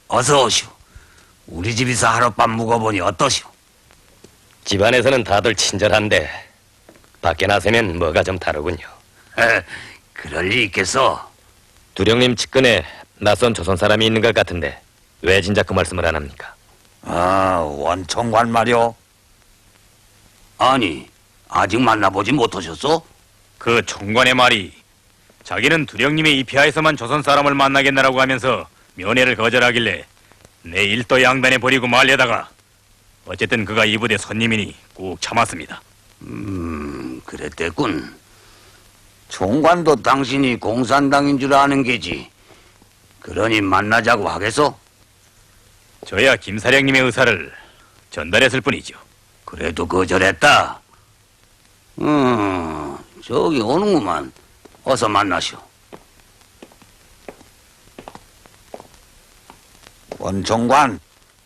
어서 오시오. 우리 집에서 하룻밤 묵어보니 어떠시오? 집안에서는 다들 친절한데 밖에 나서면 뭐가 좀 다르군요. 그럴 리 있겠어. 두령님 측근에 낯선 조선 사람이 있는 것 같은데 왜 진작 그 말씀을 안 합니까? 원총관 말이오. 아니, 아직 만나보지 못하셨어? 그 총관의 말이 자기는 두령님의 입하에서만 조선 사람을 만나겠나라고 하면서 면회를 거절하길래 내 일도 양단에 버리고 말려다가 어쨌든 그가 이 부대 손님이니 꾹 참았습니다. 그랬댔군. 총관도 당신이 공산당인 줄 아는 게지. 그러니 만나자고 하겠어? 저야 김사령님의 의사를 전달했을 뿐이죠. 그래도 거절했다. 저기 오는구만. 어서 만나시오. 원총관,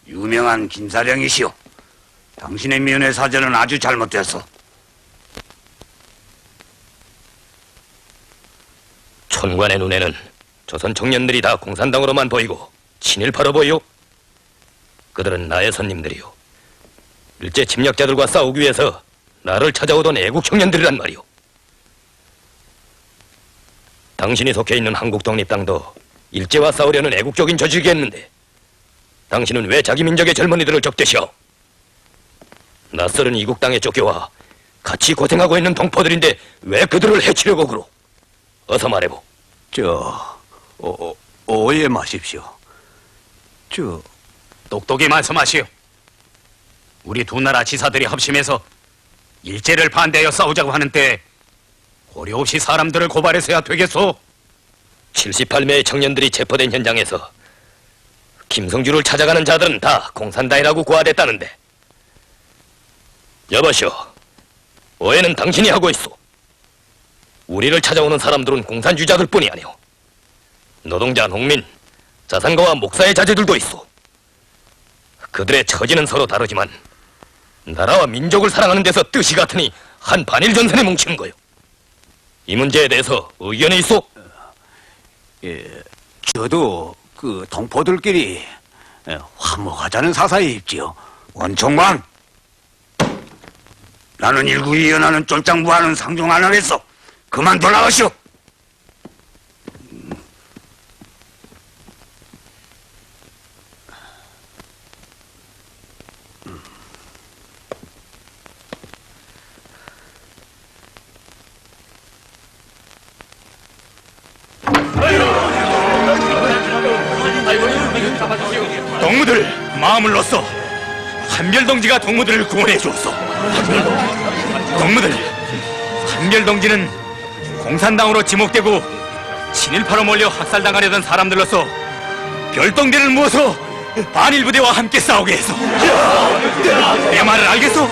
유명한 김사령이시오. 당신의 면회 사전은 아주 잘못됐어. 촌관의 눈에는 조선 청년들이 다 공산당으로만 보이고 친일파로 보이오. 그들은 나의 손님들이오. 일제 침략자들과 싸우기 위해서 나를 찾아오던 애국 청년들이란 말이오. 당신이 속해 있는 한국 독립당도 일제와 싸우려는 애국적인 조직이었는데 당신은 왜 자기 민족의 젊은이들을 적대시오? 낯설은 이국 땅에 쫓겨와 같이 고생하고 있는 동포들인데 왜 그들을 해치려고 그러? 어서 말해보. 오해 마십시오. 똑똑히 말씀하시오. 우리 두 나라 지사들이 합심해서 일제를 반대하여 싸우자고 하는 때 고려 없이 사람들을 고발해서야 되겠소? 78명의 청년들이 체포된 현장에서 김성주를 찾아가는 자들은 다 공산당이라고 고하됐다는데 여보시오, 오해는 당신이 하고 있소. 우리를 찾아오는 사람들은 공산주의자들 뿐이 아니오. 노동자, 농민, 자산가와 목사의 자제들도 있소. 그들의 처지는 서로 다르지만 나라와 민족을 사랑하는 데서 뜻이 같으니 한 반일 전선에 뭉치는 거요. 이 문제에 대해서 의견이 있어? 저도 그 동포들끼리 화목하자는 사사에 있지요. 원총관, 나는 일구이 연하는 쫄장부하는 상종 안 하겠어. 그만 돌아가시오. 동무들 마음을 넣었어. 한별동지가 동무들을 구원해 주었어. 동무들, 한별동지는 공산당으로 지목되고 친일파로 몰려 학살당하려던 사람들로서 별동대를 모아서 반일부대와 함께 싸우게 했어. 내 말을 알겠소?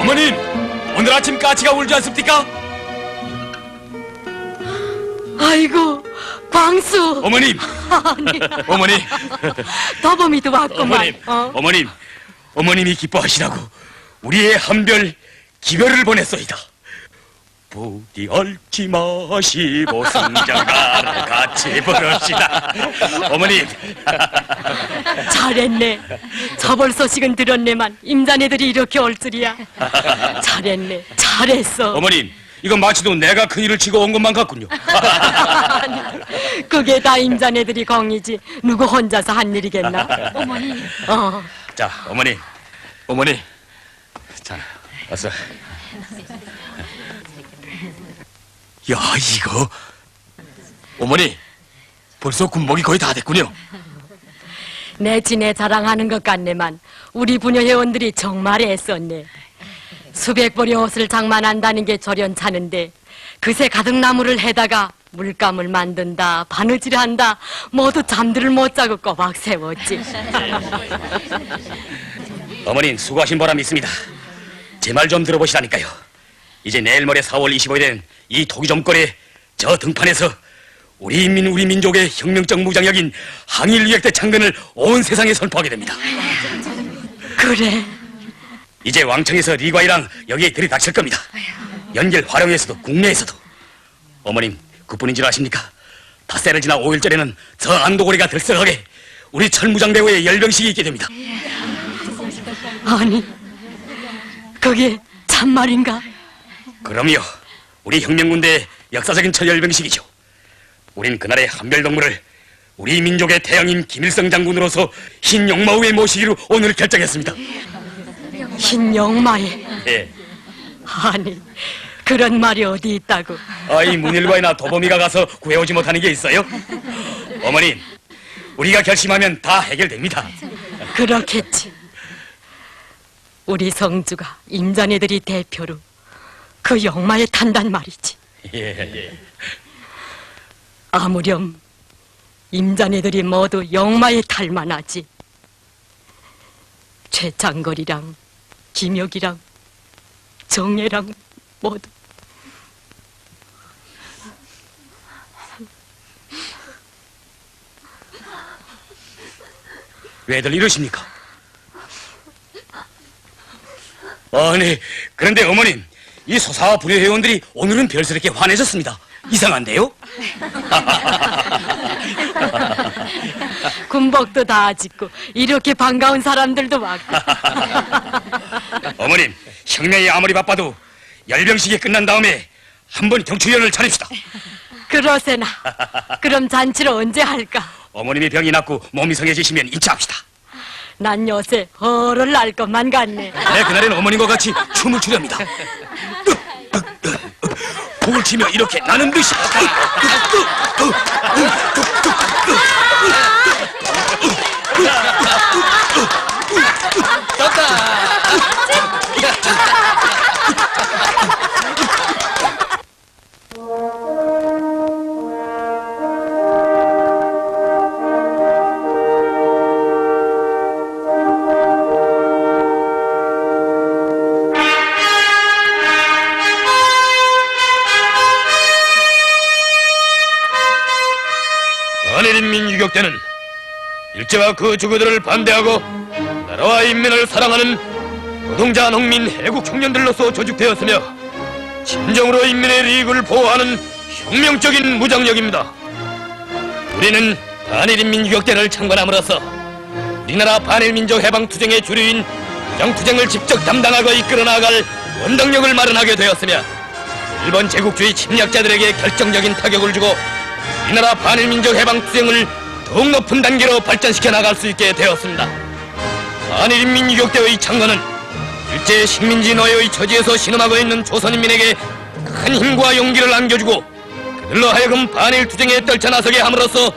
어머님, 오늘 아침 까치가 울지 않습니까? 아이고, 광수. 어머님, 아니, 어머니, 더범이도 왔구만. 어머님, 어머님이 기뻐하시라고 우리의 한별 기별을 보냈소이다. 부디 앓지 마시고 승장가를 같이 부릅시다. 어머님, 잘했네. 저벌 소식은 들었네만 임자네들이 이렇게 올 줄이야. 잘했네. 잘했어. 어머님, 이건 마치도 내가 큰 일을 치고 온 것만 같군요. 아니, 그게 다 임자네들이 공이지 누구 혼자서 한 일이겠나? 어머니. 자, 어머니, 자, 왔어. 야, 이거 어머니, 벌써 군복이 거의 다 됐군요. 내 진에 자랑하는 것 같네만 우리 부녀 회원들이 정말 애썼네. 수백 벌의 옷을 장만한다는 게 조련차는데 그새 가득 나무를 해다가 물감을 만든다, 바느질한다, 모두 잠들을 못 자고 꼬박 세웠지. 어머님, 수고하신 보람이 있습니다. 제 말 좀 들어보시라니까요. 이제 내일 모레 4월 25일엔 이 토기점거리에 저 등판에서 우리 인민, 우리 민족의 혁명적 무장력인 항일유역대 창건을 온 세상에 선포하게 됩니다. 그래. 이제 왕청에서 리과이랑 여기에 들이닥칠 겁니다. 연결 활용에서도 국내에서도. 어머님, 그뿐인 줄 아십니까? 닷새를 지나 5일절에는 저 안도고리가 들썩하게 우리 철무장대회의 열병식이 있게 됩니다. 아니, 그게 참말인가? 그럼요. 우리 혁명군대의 역사적인 철열병식이죠. 우린 그날의 한별동무를 우리 민족의 태양인 김일성 장군으로서 흰 용마 위에 모시기로 오늘 결정했습니다. 흰 용마에? 예. 아니, 그런 말이 어디 있다고. 아이 문일과이나 도범이가 가서 구해오지 못하는 게 있어요? 어머님, 우리가 결심하면 다 해결됩니다. 그렇겠지. 우리 성주가 임자네들이 대표로 그 용마에 탄단 말이지. 예. 아무렴 임자네들이 모두 용마에 탈 만하지. 최창걸이랑 김혁이랑 정예랑 모두. 왜들 이러십니까? 아니, 그런데 어머님, 이 소사와 불효 회원들이 오늘은 별스럽게 환해졌습니다. 이상한데요? 군복도 다 짓고 이렇게 반가운 사람들도 왔고. 어머님, 혁명이 아무리 바빠도 열병식이 끝난 다음에 한번 경추위원을 차립시다. 그러세나. 그럼 잔치를 언제 할까? 어머님이 병이 낫고 몸이 성해지시면 인차합시다. 난 요새 허를 날 것만 같네. 내 그날엔 어머님과 같이 춤을 추렵니다. 곡을 치며 이렇게 나는 듯이. 한일인민 유격대는 일제와 그 주교들을 반대하고 나라와 인민을 사랑하는 노동자, 농민, 애국 청년들로서 조직되었으며 진정으로 인민의利益을 보호하는 혁명적인 무장력입니다. 우리는 한일인민 유격대를 창건함으로써 우리나라 반일민족 해방투쟁의 주류인 무장투쟁을 직접 담당하고 이끌어 나갈 원동력을 마련하게 되었으며 일본 제국주의 침략자들에게 결정적인 타격을 주고 우리나라 반일민족 해방투쟁을 더욱 높은 단계로 발전시켜 나갈 수 있게 되었습니다. 한일인민유격대의 창건은 일제 식민지 노예의 처지에서 신음하고 있는 조선인민에게 큰 힘과 용기를 안겨주고 그들로 하여금 반일투쟁에 떨쳐나서게 함으로써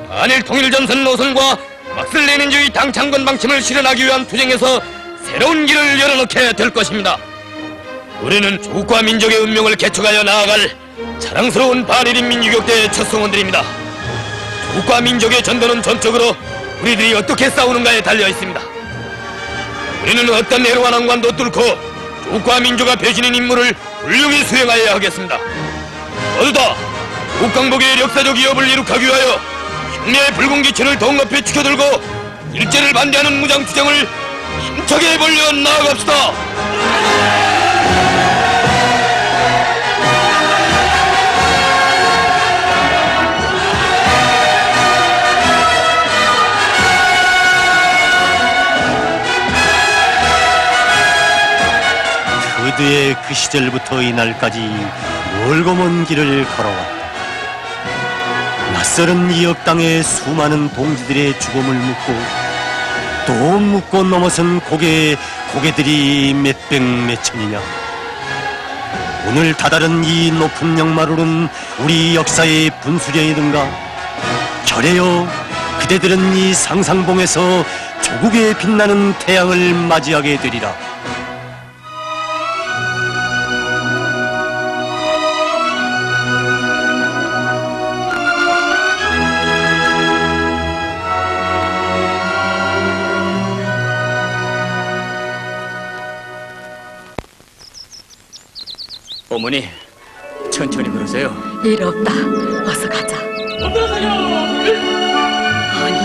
반일통일전선 노선과 막슬레닌주의 당창건 방침을 실현하기 위한 투쟁에서 새로운 길을 열어놓게 될 것입니다. 우리는 조국과 민족의 운명을 개척하여 나아갈 자랑스러운 반일인민유격대의 첫 성원들입니다. 조국과 민족의 전도는 전적으로 우리들이 어떻게 싸우는가에 달려 있습니다. 우리는 어떤 애로와 난관도 뚫고 조국과 민족과 배신인 임무를 훌륭히 수행하여야 하겠습니다. 모두 다 조국강복의 역사적 위협을 이룩하기 위하여 혁명의 붉은 기체를 더욱 높이 치켜들고 일제를 반대하는 무장투쟁을 힘차게 벌려 나아갑시다. 그의 그 시절부터 이날까지 멀고 먼 길을 걸어왔다. 낯설은 이 역당의 수많은 동지들의 죽음을 묻고 또 묻고 넘어선 고개들이 몇백 몇천이냐. 오늘 다다른 이 높은 역마루는 우리 역사의 분수령이든가. 결해여 그대들은 이 상상봉에서 조국의 빛나는 태양을 맞이하게 되리라. 어머니, 천천히 걸으세요. 일 없다. 어서 가자. 아니,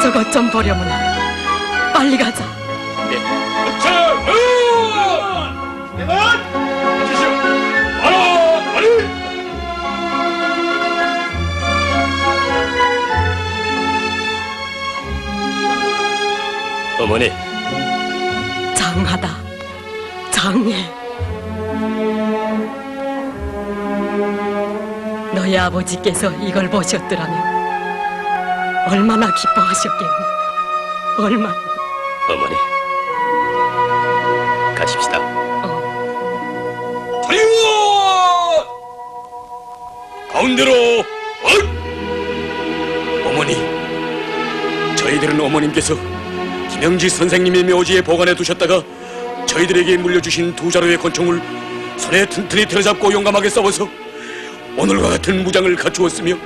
저것 좀 보려면 빨리 가자. 어머니, 장하다. 장해. 너희 아버지께서 이걸 보셨더라면 얼마나 기뻐하셨겠니. 얼마나. 어머니, 가십시다. 자유! 가운데로! 어머니, 저희들은 어머님께서 김영지 선생님의 묘지에 보관해 두셨다가 저희들에게 물려주신 두 자루의 권총을 손에 튼튼히 들어잡고 용감하게 싸워서 오늘과 같은 무장을 갖추었으며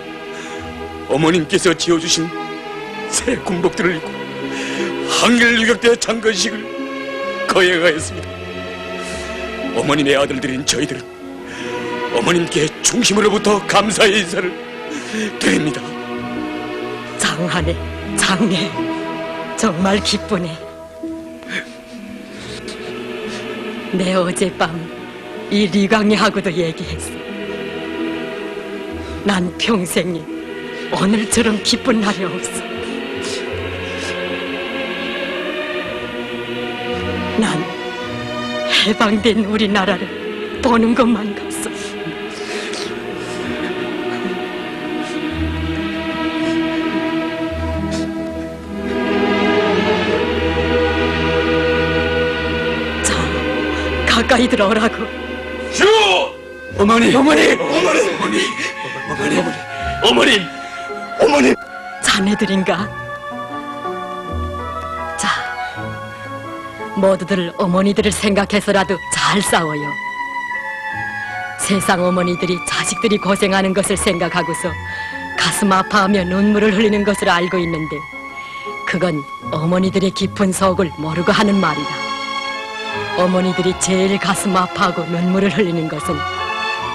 어머님께서 지어주신 새 군복들을 입고 한길유격대 창건식을 거행하였습니다. 어머님의 아들들인 저희들은 어머님께 중심으로부터 감사의 인사를 드립니다. 장하네, 장해. 정말 기쁘네. 내 어젯밤 이 리강이하고도 얘기했어. 난 평생에 오늘처럼 기쁜 날이 없어. 난 해방된 우리나라를 보는 것만 갔어. 가까이 들어오라고. 어머니! 어머니! 어머니! 자네들인가? 자, 모두들 어머니들을 생각해서라도 잘 싸워요. 세상 어머니들이 자식들이 고생하는 것을 생각하고서 가슴 아파하며 눈물을 흘리는 것을 알고 있는데 그건 어머니들의 깊은 속을 모르고 하는 말이다. 어머니들이 제일 가슴 아파하고 눈물을 흘리는 것은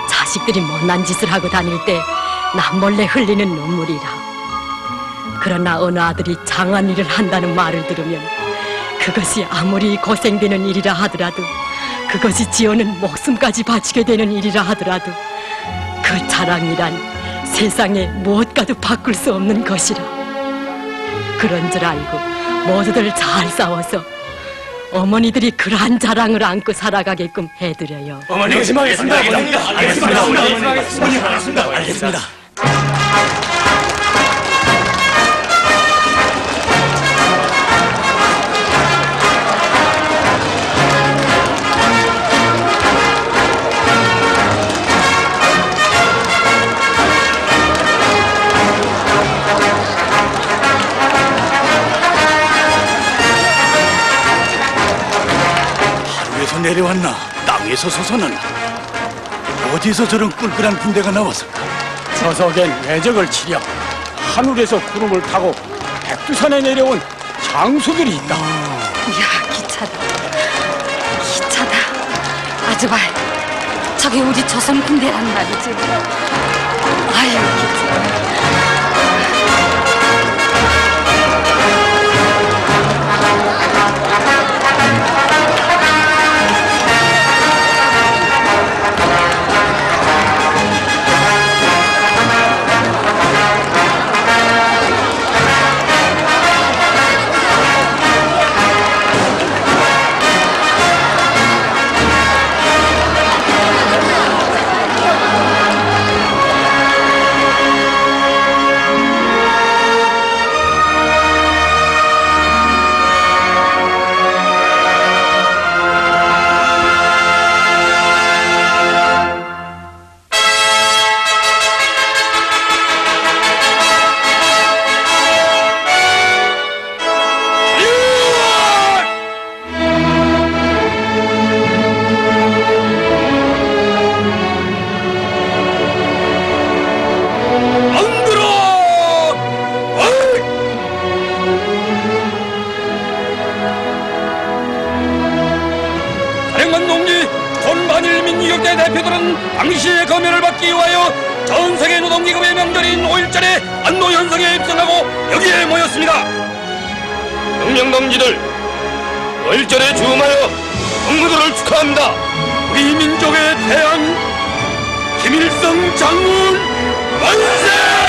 자식들이 못난 짓을 하고 다닐 때 남몰래 흘리는 눈물이라. 그러나 어느 아들이 장한 일을 한다는 말을 들으면 그것이 아무리 고생되는 일이라 하더라도 그것이 지어는 목숨까지 바치게 되는 일이라 하더라도 그 자랑이란 세상에 무엇과도 바꿀 수 없는 것이라. 그런 줄 알고 모두들 잘 싸워서 어머니들이 그러한 자랑을 안고 살아가게끔 해드려요. 어머니 조심하겠습니다. 알겠습니다. 하루에서 내려왔나? 땅에서 솟아났나? 어디서 저런 꿀꿀한 군대가 나왔을까? 저석엔 외적을 치려 하늘에서 구름을 타고 백두산에 내려온 장수들이 있다. 이야, 기차다. 기차다. 아주발, 저게 우리 조선 군대란 말이지. 아유, 기차. 민주혁대 대표들은 당시의 검열을 받기 위하여 전 세계 노동기금의 명절인 5일절에 안노현성에 입성하고 여기에 모였습니다. 혁명동지들, 5일절에 주음하여 동무들을 축하합니다. 우리 민족의 태양 김일성 장군 만세!